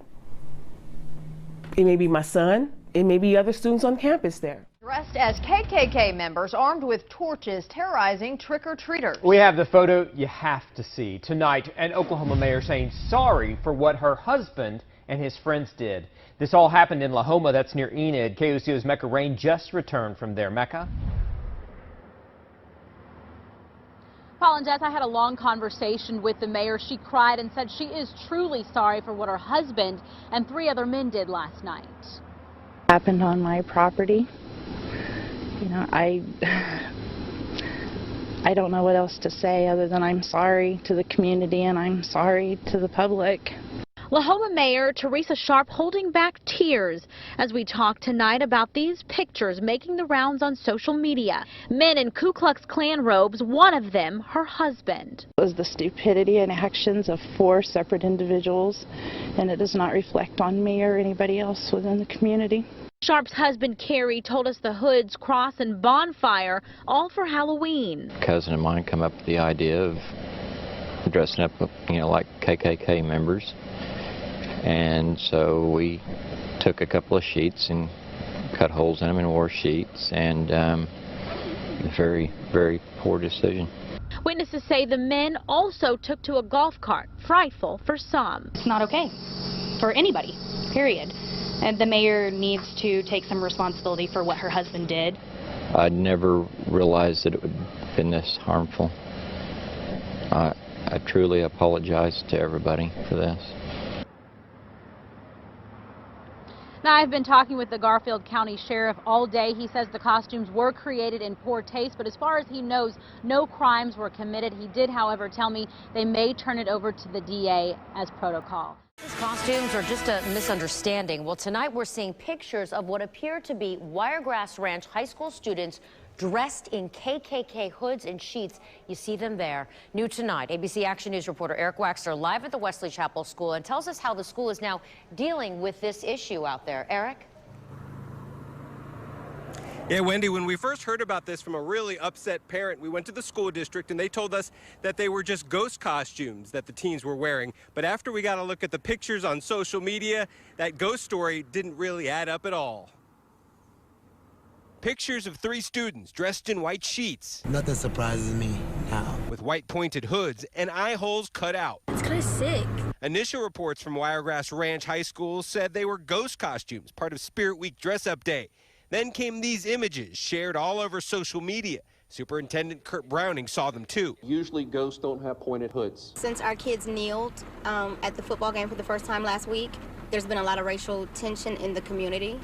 It may be my son, it may be other students on campus there. Dressed as KKK members, armed with torches, terrorizing trick-or-treaters. We have the photo you have to see. Tonight, an Oklahoma mayor saying sorry for what her husband and his friends did. This all happened in Lahoma, that's near Enid. KOCO's Mecca Rain just returned from there. Mecca? Paul and Jess, I had a long conversation with the mayor. She cried and said she is truly sorry for what her husband and 3 other men did last night. Happened on my property. You know, I don't know what else to say other than I'm sorry to the community and I'm sorry to the public. Lahoma Mayor Teresa Sharp holding back tears as we talk tonight about these pictures making the rounds on social media. Men in Ku Klux Klan robes, one of them her husband. It was the stupidity and actions of 4 separate individuals, and it does not reflect on me or anybody else within the community. Sharp's husband Kerry told us the Hoods, Cross, and Bonfire all for Halloween. A cousin of mine come up with the idea of dressing up, like KKK members. And so we took a couple of sheets and cut holes in them and wore sheets, and a very, very poor decision. Witnesses say the men also took to a golf cart, frightful for some. It's not okay for anybody, period. And the mayor needs to take some responsibility for what her husband did. I never realized that it would have been this harmful. I truly apologize to everybody for this. Now, I've been talking with the Garfield County Sheriff all day. He says the costumes were created in poor taste, but as far as he knows, no crimes were committed. He did, however, tell me they may turn it over to the DA as protocol. These costumes are just a misunderstanding. Well, tonight we're seeing pictures of what appear to be Wiregrass Ranch high school students dressed in KKK hoods and sheets. You see them there. New tonight, ABC Action News reporter Eric Waxler live at the Wesley Chapel School and tells us how the school is now dealing with this issue out there. Eric? Yeah, Wendy, when we first heard about this from a really upset parent, we went to the school district and they told us that they were just ghost costumes that the teens were wearing. But after we got a look at the pictures on social media, that ghost story didn't really add up at all. Pictures of 3 students dressed in white sheets. Nothing surprises me now. With white pointed hoods and eye holes cut out. It's kind of sick. Initial reports from Wiregrass Ranch High School said they were ghost costumes, part of Spirit Week dress-up day. Then came these images shared all over social media. Superintendent Kurt Browning saw them too. Usually ghosts don't have pointed hoods. Since our kids kneeled at the football game for the first time last week, there's been a lot of racial tension in the community.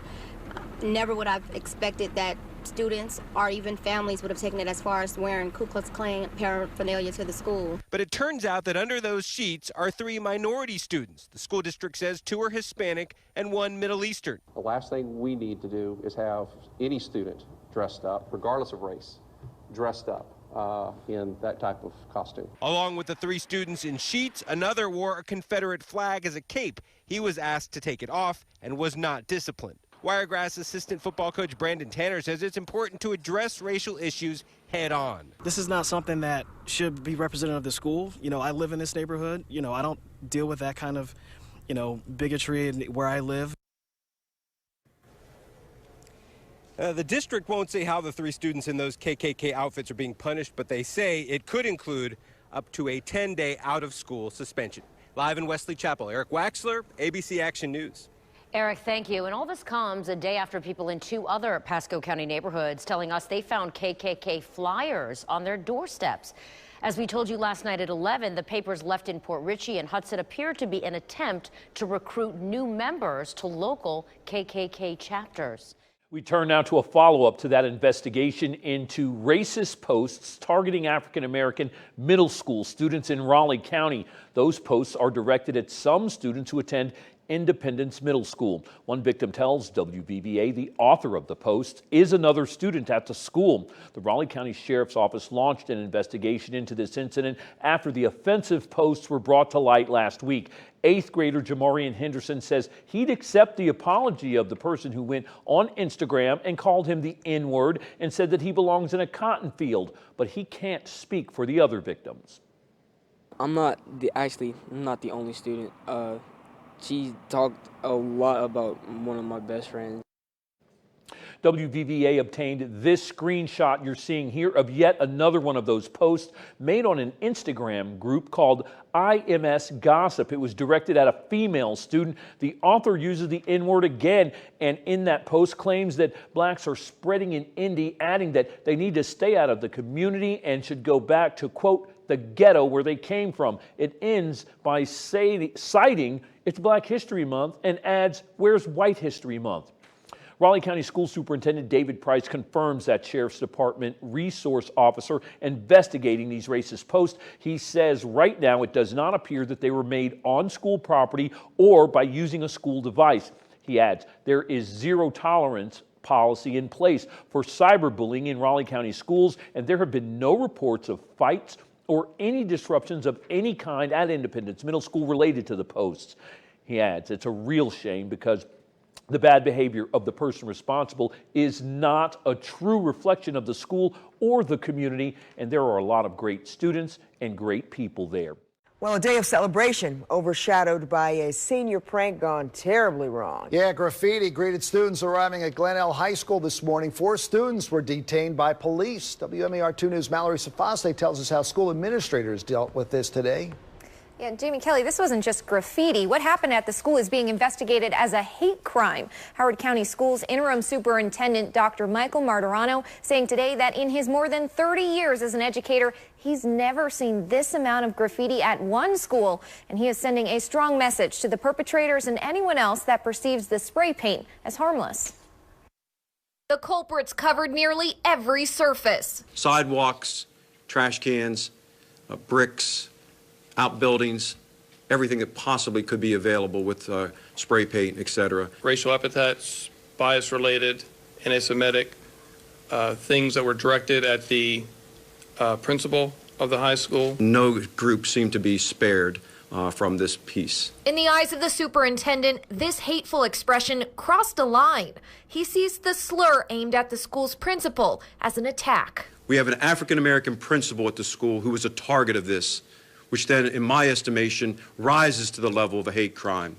Never would I've expected that students or even families would have taken it as far as wearing Ku Klux Klan paraphernalia to the school. But it turns out that under those sheets are 3 minority students. The school district says 2 are Hispanic and 1 Middle Eastern. The last thing we need to do is have any student dressed up, regardless of race, dressed up in that type of costume. Along with the 3 students in sheets, another wore a Confederate flag as a cape. He was asked to take it off and was not disciplined. Wiregrass assistant football coach Brandon Tanner says it's important to address racial issues head on. This is not something that should be representative of the school. You know, I live in this neighborhood. You know, I don't deal with that kind of, bigotry where I live. The district won't say how the 3 students in those KKK outfits are being punished, but they say it could include up to a 10-day out-of-school suspension. Live in Wesley Chapel, Eric Waxler, ABC Action News. Eric, thank you. And all this comes a day after people in 2 other Pasco County neighborhoods telling us they found KKK flyers on their doorsteps. As we told you last night at 11, the papers left in Port Richey and Hudson appear to be an attempt to recruit new members to local KKK chapters. We turn now to a follow-up to that investigation into racist posts targeting African-American middle school students in Raleigh County. Those posts are directed at some students who attend Independence Middle School. One victim tells WVVA the author of the post is another student at the school. The Raleigh County Sheriff's Office launched an investigation into this incident after the offensive posts were brought to light last week. 8th grader Jamarian Henderson says he'd accept the apology of the person who went on Instagram and called him the N-word and said that he belongs in a cotton field, but he can't speak for the other victims. I'm not the only student. She talked a lot about one of my best friends. WVVA obtained this screenshot you're seeing here of yet another one of those posts made on an Instagram group called IMS Gossip. It was directed at a female student. The author uses the N-word again, and in that post claims that blacks are spreading in Indy, adding that they need to stay out of the community and should go back to, quote, the ghetto where they came from. It ends by citing it's Black History Month and adds, where's White History Month? Raleigh County School Superintendent David Price confirms that Sheriff's Department resource officer investigating these racist posts. He says right now it does not appear that they were made on school property or by using a school device. He adds, there is zero tolerance policy in place for cyberbullying in Raleigh County schools, and there have been no reports of fights or any disruptions of any kind at Independence Middle School related to the posts. He adds, it's a real shame because the bad behavior of the person responsible is not a true reflection of the school or the community, and there are a lot of great students and great people there. Well, a day of celebration overshadowed by a senior prank gone terribly wrong. Yeah, graffiti greeted students arriving at Glenelg High School this morning. 4 students were detained by police. WMAR 2 News' Mallory Safaste tells us how school administrators dealt with this today. Yeah, Jamie Kelly, this wasn't just graffiti. What happened at the school is being investigated as a hate crime. Howard County Schools interim superintendent Dr. Michael Martirano saying today that in his more than 30 years as an educator, he's never seen this amount of graffiti at one school. And he is sending a strong message to the perpetrators and anyone else that perceives the spray paint as harmless. The culprits covered nearly every surface. Sidewalks, trash cans, bricks, outbuildings, everything that possibly could be available with spray paint, etc. Racial epithets, bias-related, anti-Semitic, things that were directed at the principal of the high school. No group seemed to be spared from this piece. In the eyes of the superintendent, this hateful expression crossed a line. He sees the slur aimed at the school's principal as an attack. We have an African-American principal at the school who was a target of this, which then, in my estimation, rises to the level of a hate crime.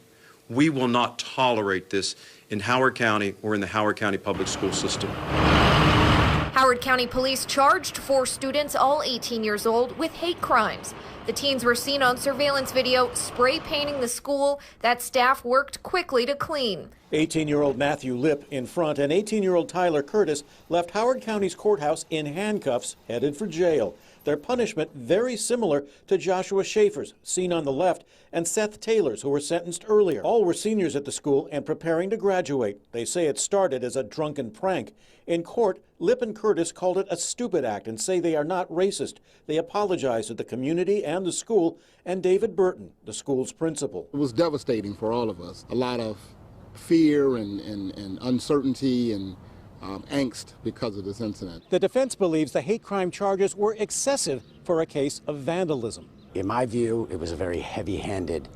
We will not tolerate this in Howard County or in the Howard County public school system. Howard County Police charged 4 students, all 18 years old, with hate crimes. The teens were seen on surveillance video spray painting the school that staff worked quickly to clean. 18-year-old Matthew Lipp in front and 18-year-old Tyler Curtis left Howard County's courthouse in handcuffs, headed for jail. Their punishment very similar to Joshua Schaefer's, seen on the left, and Seth Taylor's, who were sentenced earlier. All were seniors at the school and preparing to graduate. They say it started as a drunken prank. In court, Lipp and Curtis called it a stupid act and say they are not racist. They apologized to the community and the school, and David Burton, the school's principal. It was devastating for all of us. A lot of fear and uncertainty and angst because of this incident. The defense believes the hate crime charges were excessive for a case of vandalism. In my view, it was a very heavy-handed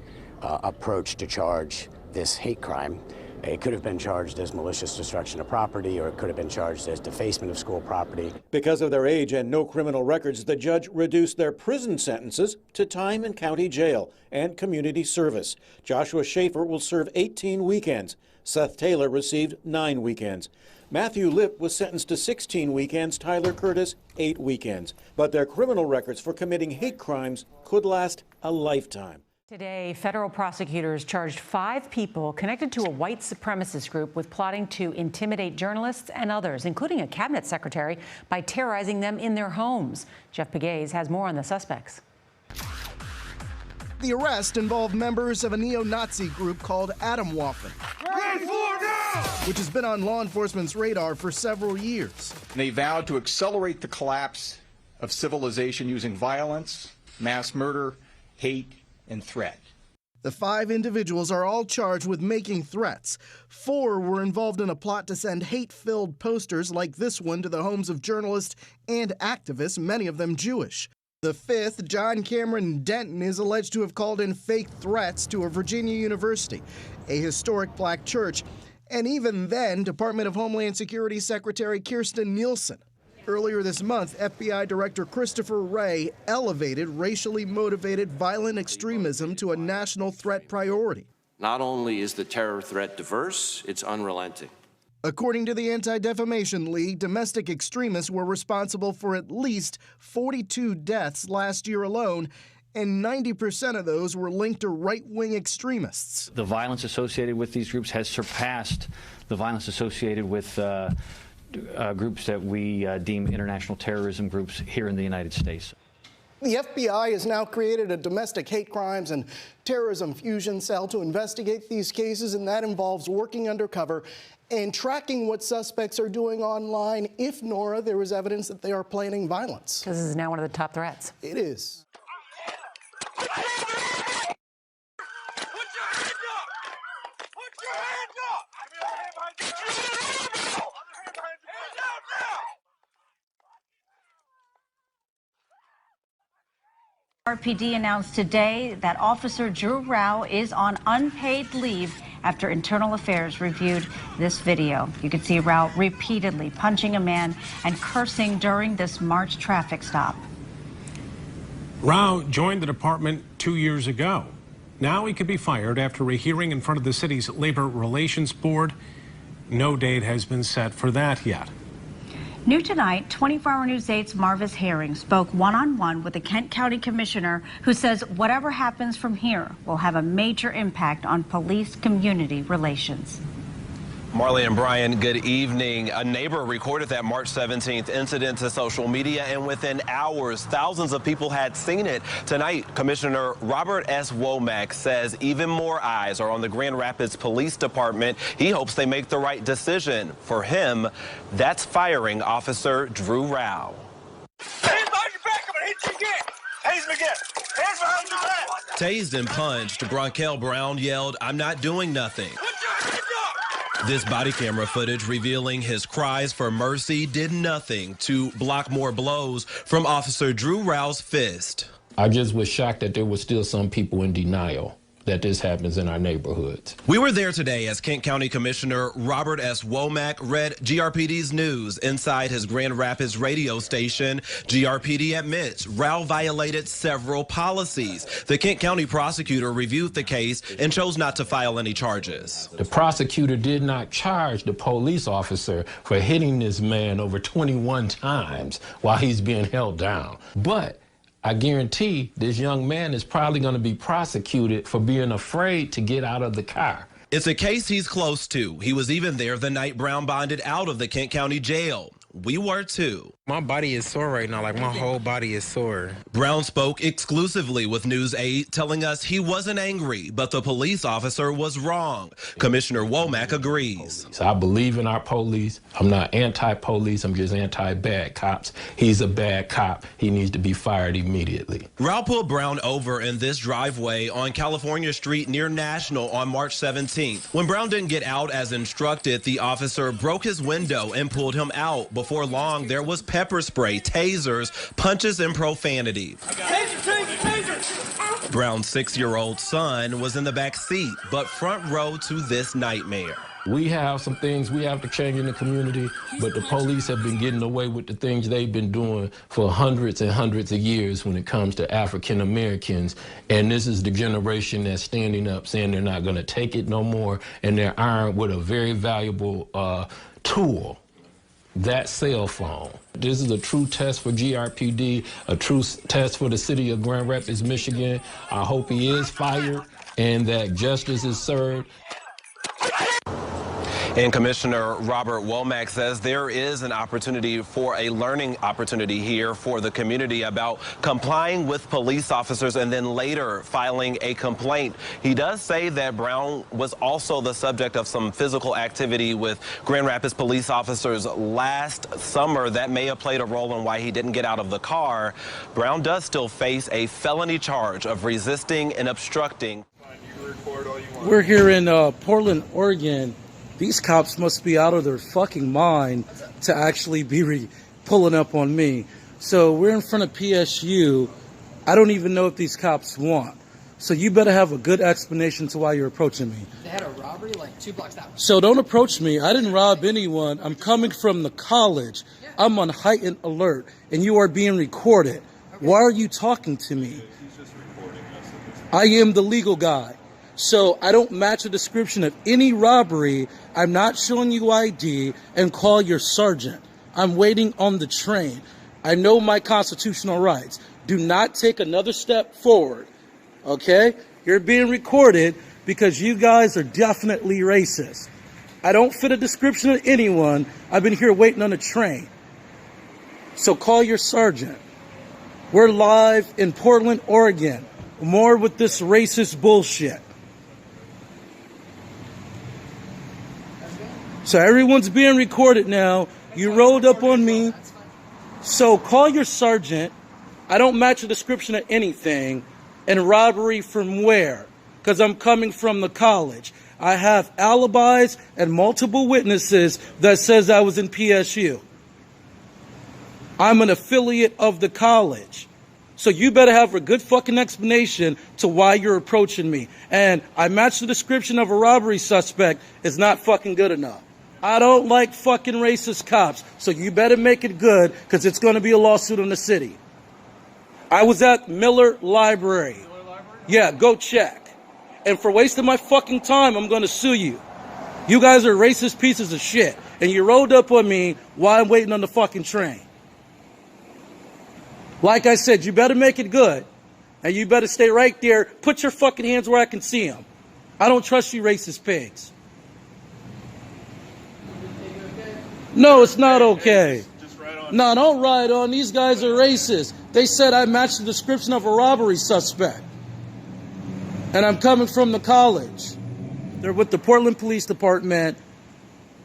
approach to charge this hate crime. It could have been charged as malicious destruction of property, or it could have been charged as defacement of school property. Because of their age and no criminal records, the judge reduced their prison sentences to time in county jail and community service. Joshua Schaefer will serve 18 weekends. Seth Taylor received 9 weekends. Matthew Lipp was sentenced to 16 weekends, Tyler Curtis 8 weekends. But their criminal records for committing hate crimes could last a lifetime. Today, federal prosecutors charged 5 people connected to a white supremacist group with plotting to intimidate journalists and others, including a cabinet secretary, by terrorizing them in their homes. Jeff Pegues has more on the suspects. The arrest involved members of a neo-Nazi group called Atomwaffen, which has been on law enforcement's radar for several years. They vowed to accelerate the collapse of civilization using violence, mass murder, hate, and threat. The 5 individuals are all charged with making threats. 4 were involved in a plot to send hate-filled posters like this one to the homes of journalists and activists, many of them Jewish. The 5th, John Cameron Denton, is alleged to have called in fake threats to a Virginia university, a historic black church, and even then, Department of Homeland Security Secretary Kirstjen Nielsen. Earlier this month, FBI Director Christopher Wray elevated racially motivated violent extremism to a national threat priority. Not only is the terror threat diverse, it's unrelenting. According to the Anti-Defamation League, domestic extremists were responsible for at least 42 deaths last year alone, and 90% of those were linked to right-wing extremists. The violence associated with these groups has surpassed the violence associated with groups that we deem international terrorism groups here in the United States. The FBI has now created a domestic hate crimes and terrorism fusion cell to investigate these cases, and that involves working undercover and tracking what suspects are doing online if, Nora, there is evidence that they are planning violence. This is now one of the top threats. It is. RPD announced today that Officer Drew Rao is on unpaid leave after Internal Affairs reviewed this video. You can see Rao repeatedly punching a man and cursing during this March traffic stop. Rao joined the department 2 years ago. Now he could be fired after a hearing in front of the city's Labor Relations Board. No date has been set for that yet. New tonight, 24-Hour News 8's Marvis Herring spoke one-on-one with the Kent County Commissioner, who says whatever happens from here will have a major impact on police-community relations. Marley and Brian, good evening. A neighbor recorded that March 17th incident to social media, and within hours, thousands of people had seen it. Tonight, Commissioner Robert S. Womack says even more eyes are on the Grand Rapids Police Department. He hopes they make the right decision. For him, that's firing Officer Drew Rao. Hands behind your back, I'm gonna hit you again. Tase him again. Hands behind your back. Tased and punched, Bronquel Brown yelled, "I'm not doing nothing." This body camera footage revealing his cries for mercy did nothing to block more blows from Officer Drew Rao's fist. I just was shocked that there were still some people in denial that this happens in our neighborhoods. We were there today as Kent County Commissioner Robert S. Womack read GRPD's news inside his Grand Rapids radio station. GRPD admits Rao violated several policies. The Kent County prosecutor reviewed the case and chose not to file any charges. The prosecutor did not charge the police officer for hitting this man over 21 times while he's being held down. But I guarantee this young man is probably going to be prosecuted for being afraid to get out of the car. It's a case he's close to. He was even there the night Brown bonded out of the Kent County jail. We were too. My body is sore right now, like my whole body is sore. Brown spoke exclusively with News 8, telling us he wasn't angry, but the police officer was wrong. Commissioner Womack agrees. I believe in our police. I'm not anti-police, I'm just anti-bad cops. He's a bad cop. He needs to be fired immediately. Rao pulled Brown over in this driveway on California Street near National on March 17th. When Brown didn't get out as instructed, the officer broke his window and pulled him out. Before long, there was pepper spray, tasers, punches, and profanity. Brown's 6-year-old son was in the back seat, but front row to this nightmare. We have some things we have to change in the community, but the police have been getting away with the things they've been doing for hundreds and hundreds of years when it comes to African Americans. And this is the generation that's standing up saying they're not going to take it no more, and they're armed with a very valuable tool. That cell phone. This is a true test for GRPD, a true test for the city of Grand Rapids, Michigan. I hope he is fired and that justice is served. And Commissioner Robert Womack says there is an opportunity for a learning opportunity here for the community about complying with police officers and then later filing a complaint. He does say that Brown was also the subject of some physical activity with Grand Rapids police officers last summer that may have played a role in why he didn't get out of the car. Brown does still face a felony charge of resisting and obstructing. We're here in Portland, Oregon. These cops must be out of their fucking mind to actually be pulling up on me. So we're in front of PSU. I don't even know what these cops want. So you better have a good explanation to why you're approaching me. They had a robbery like 2 blocks out. So don't approach me. I didn't rob anyone. I'm coming from the college. I'm on heightened alert, and you are being recorded. Okay. Why are you talking to me? He's just recording us. I am the legal guy. So I don't match a description of any robbery. I'm not showing you ID, and call your sergeant. I'm waiting on the train. I know my constitutional rights. Do not take another step forward, okay? You're being recorded because you guys are definitely racist. I don't fit a description of anyone. I've been here waiting on a train. So call your sergeant. We're live in Portland, Oregon. More with this racist bullshit. So everyone's being recorded now. You rolled up on me. So call your sergeant. I don't match a description of anything. And robbery from where? Because I'm coming from the college. I have alibis and multiple witnesses that says I was in PSU. I'm an affiliate of the college. So you better have a good fucking explanation to why you're approaching me. And I match the description of a robbery suspect is not fucking good enough. I don't like fucking racist cops, so you better make it good, because it's going to be a lawsuit in the city. I was at Miller Library. Yeah, go check. And for wasting my fucking time, I'm going to sue you. You guys are racist pieces of shit, and you rolled up on me while I'm waiting on the fucking train. Like I said, you better make it good, and you better stay right there. Put your fucking hands where I can see them. I don't trust you racist pigs. No, it's not okay. No, don't ride on. These guys are racist. They said I matched the description of a robbery suspect. And I'm coming from the college. They're with the Portland Police Department.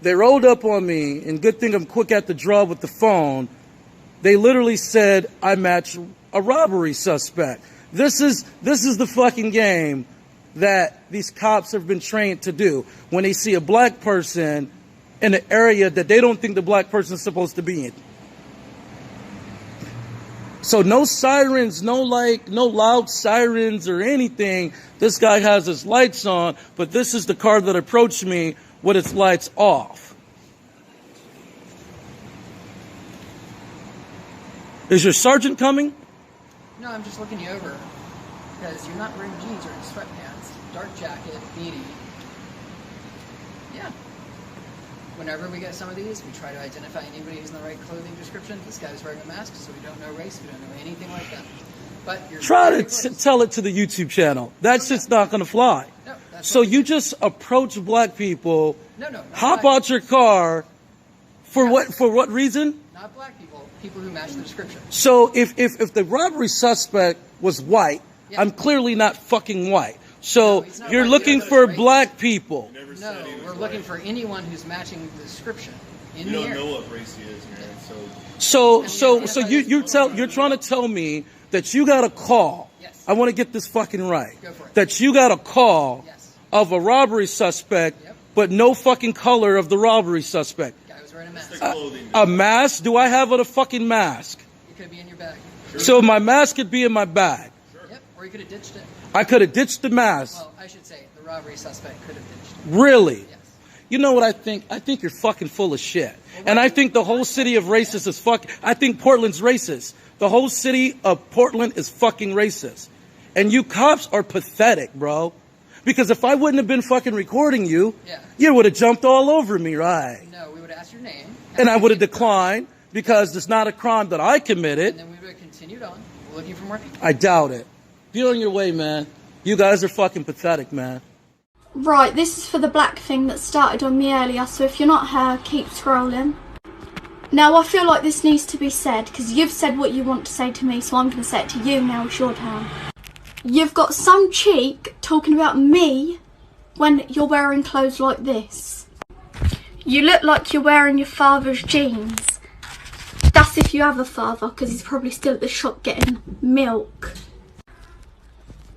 They rolled up on me, and good thing I'm quick at the draw with the phone. They literally said I matched a robbery suspect. This is the fucking game that these cops have been trained to do. When they see a black person in an area that they don't think the black person is supposed to be in. So no sirens, no loud sirens or anything. This guy has his lights on, but this is the car that approached me with its lights off. Is your sergeant coming? No, I'm just looking you over because you're not wearing jeans or sweatpants, dark jacket, beanie. Yeah. Whenever we get some of these, we try to identify anybody who's in the right clothing description. This guy's wearing a mask, so we don't know race, we don't know anything like that. But you're try to tell it to the YouTube channel. That's just not going to fly. No, so you just approach black people, no, hop out your car, for what reason? Not black people, people who match the description. So if the robbery suspect was white, yeah. I'm clearly not fucking white. So no, you're looking for black people. No, we're looking for anyone who's matching the description in the area. You don't know what race he is, man. So you're trying to tell me that you got a call. Yes. I want to get this fucking right. Go for it. That you got a call yes. of a robbery suspect, yep. but no fucking color of the robbery suspect. Guy was wearing a mask. A mask? Do I have a fucking mask? It could be in your bag. Sure. So my mask could be in my bag. Sure. Yep. Or you could have ditched it. I could have ditched the mask. Well, I should say the robbery suspect could have ditched it. Really? Yes. You know what I think? I think you're fucking full of shit. And I think the whole city of racist is fucking... I think Portland's racist. The whole city of Portland is fucking racist. And you cops are pathetic, bro. Because if I wouldn't have been fucking recording you, you would have jumped all over me, right? No, we would have asked your name. And I would have declined because it's not a crime that I committed. And then we would have continued on. We're looking for more people. I doubt it. Be on your way, man. You guys are fucking pathetic, man. Right, this is for the black thing that started on me earlier, so if you're not her, keep scrolling. Now, I feel like this needs to be said, because you've said what you want to say to me, so I'm going to say it to you now. It's your turn. You've got some cheek talking about me when you're wearing clothes like this. You look like you're wearing your father's jeans. That's if you have a father, because he's probably still at the shop getting milk.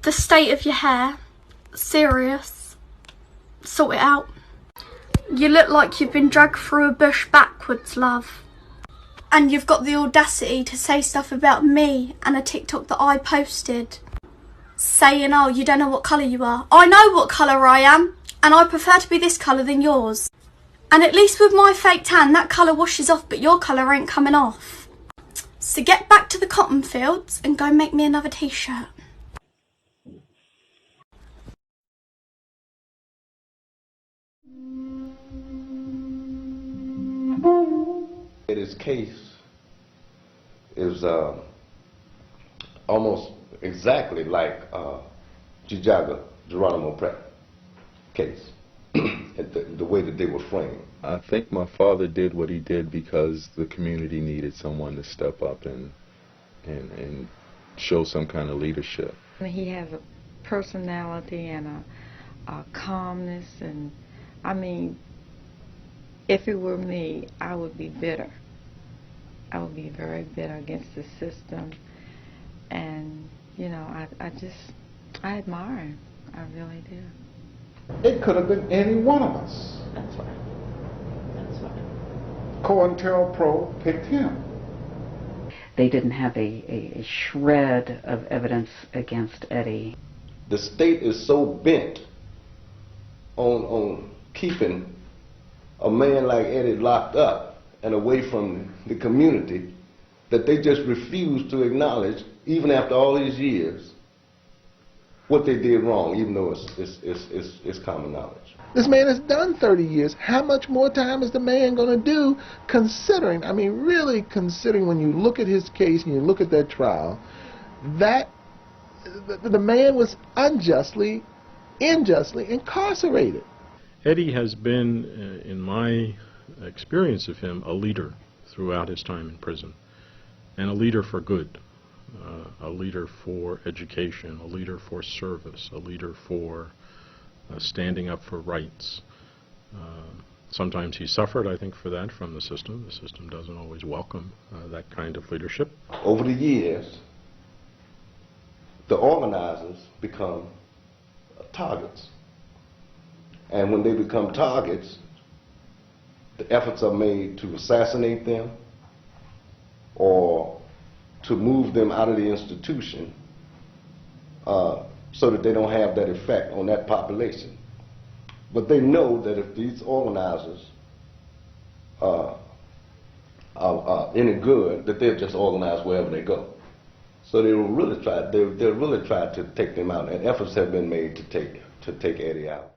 The state of your hair, serious. Sort it out. You look like you've been dragged through a bush backwards, love. And you've got the audacity to say stuff about me and a TikTok that I posted. Saying, oh, you don't know what colour you are. I know what colour I am, and I prefer to be this colour than yours. And at least with my fake tan, that colour washes off, but your colour ain't coming off. So get back to the cotton fields and go make me another t-shirt. His case is almost exactly like Jessicah Geronimo Pratt case, the way that they were framed. I think my father did what he did because the community needed someone to step up and show some kind of leadership. He has a personality and a calmness, and I mean, if it were me, I would be bitter. I would be very bitter against the system, and you know, I admire him. I really do. It could have been any one of us. That's right. That's right. COINTELPRO picked him. They didn't have a shred of evidence against Eddie. The state is so bent on keeping a man like Eddie locked up and away from the community that they just refuse to acknowledge, even after all these years, what they did wrong, even though it's common knowledge. This man has done 30 years. How much more time is the man going to do, considering, I mean, really considering when you look at his case and you look at that trial, that the man was unjustly incarcerated. Eddie has been, in my experience of him, a leader throughout his time in prison, and a leader for good, a leader for education, a leader for service, a leader for standing up for rights. Sometimes he suffered, I think, for that from the system. The system doesn't always welcome that kind of leadership. Over the years, the organizers become targets. And when they become targets, the efforts are made to assassinate them or to move them out of the institution so that they don't have that effect on that population. But they know that if these organizers are any good, that they'll just organize wherever they go. So they'll really try to take them out, and efforts have been made to take Eddie out.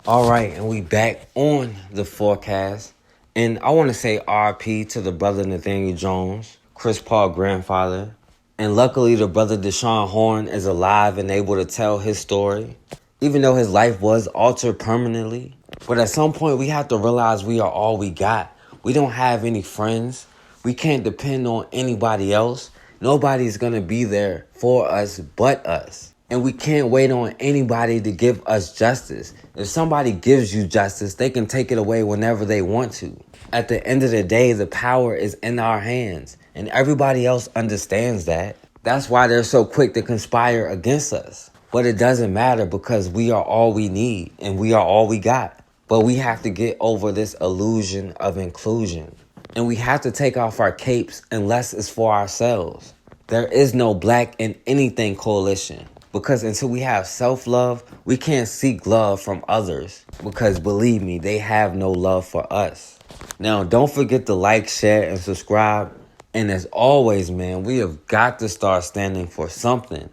All right, and we back on the forecast. And I want to say RP to the brother Nathaniel Jones, Chris Paul grandfather. And luckily the brother Dashawn Horne is alive and able to tell his story, even though his life was altered permanently. But at some point we have to realize we are all we got. We don't have any friends. We can't depend on anybody else. Nobody's going to be there for us but us. And we can't wait on anybody to give us justice. If somebody gives you justice, they can take it away whenever they want to. At the end of the day, the power is in our hands. And everybody else understands that. That's why they're so quick to conspire against us. But it doesn't matter because we are all we need and we are all we got. But we have to get over this illusion of inclusion. And we have to take off our capes unless it's for ourselves. There is no black in anything coalition. Because until we have self-love, we can't seek love from others. Because believe me, they have no love for us. Now, don't forget to like, share, and subscribe. And as always, man, we have got to start standing for something.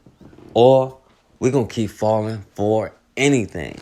Or we're going to keep falling for anything.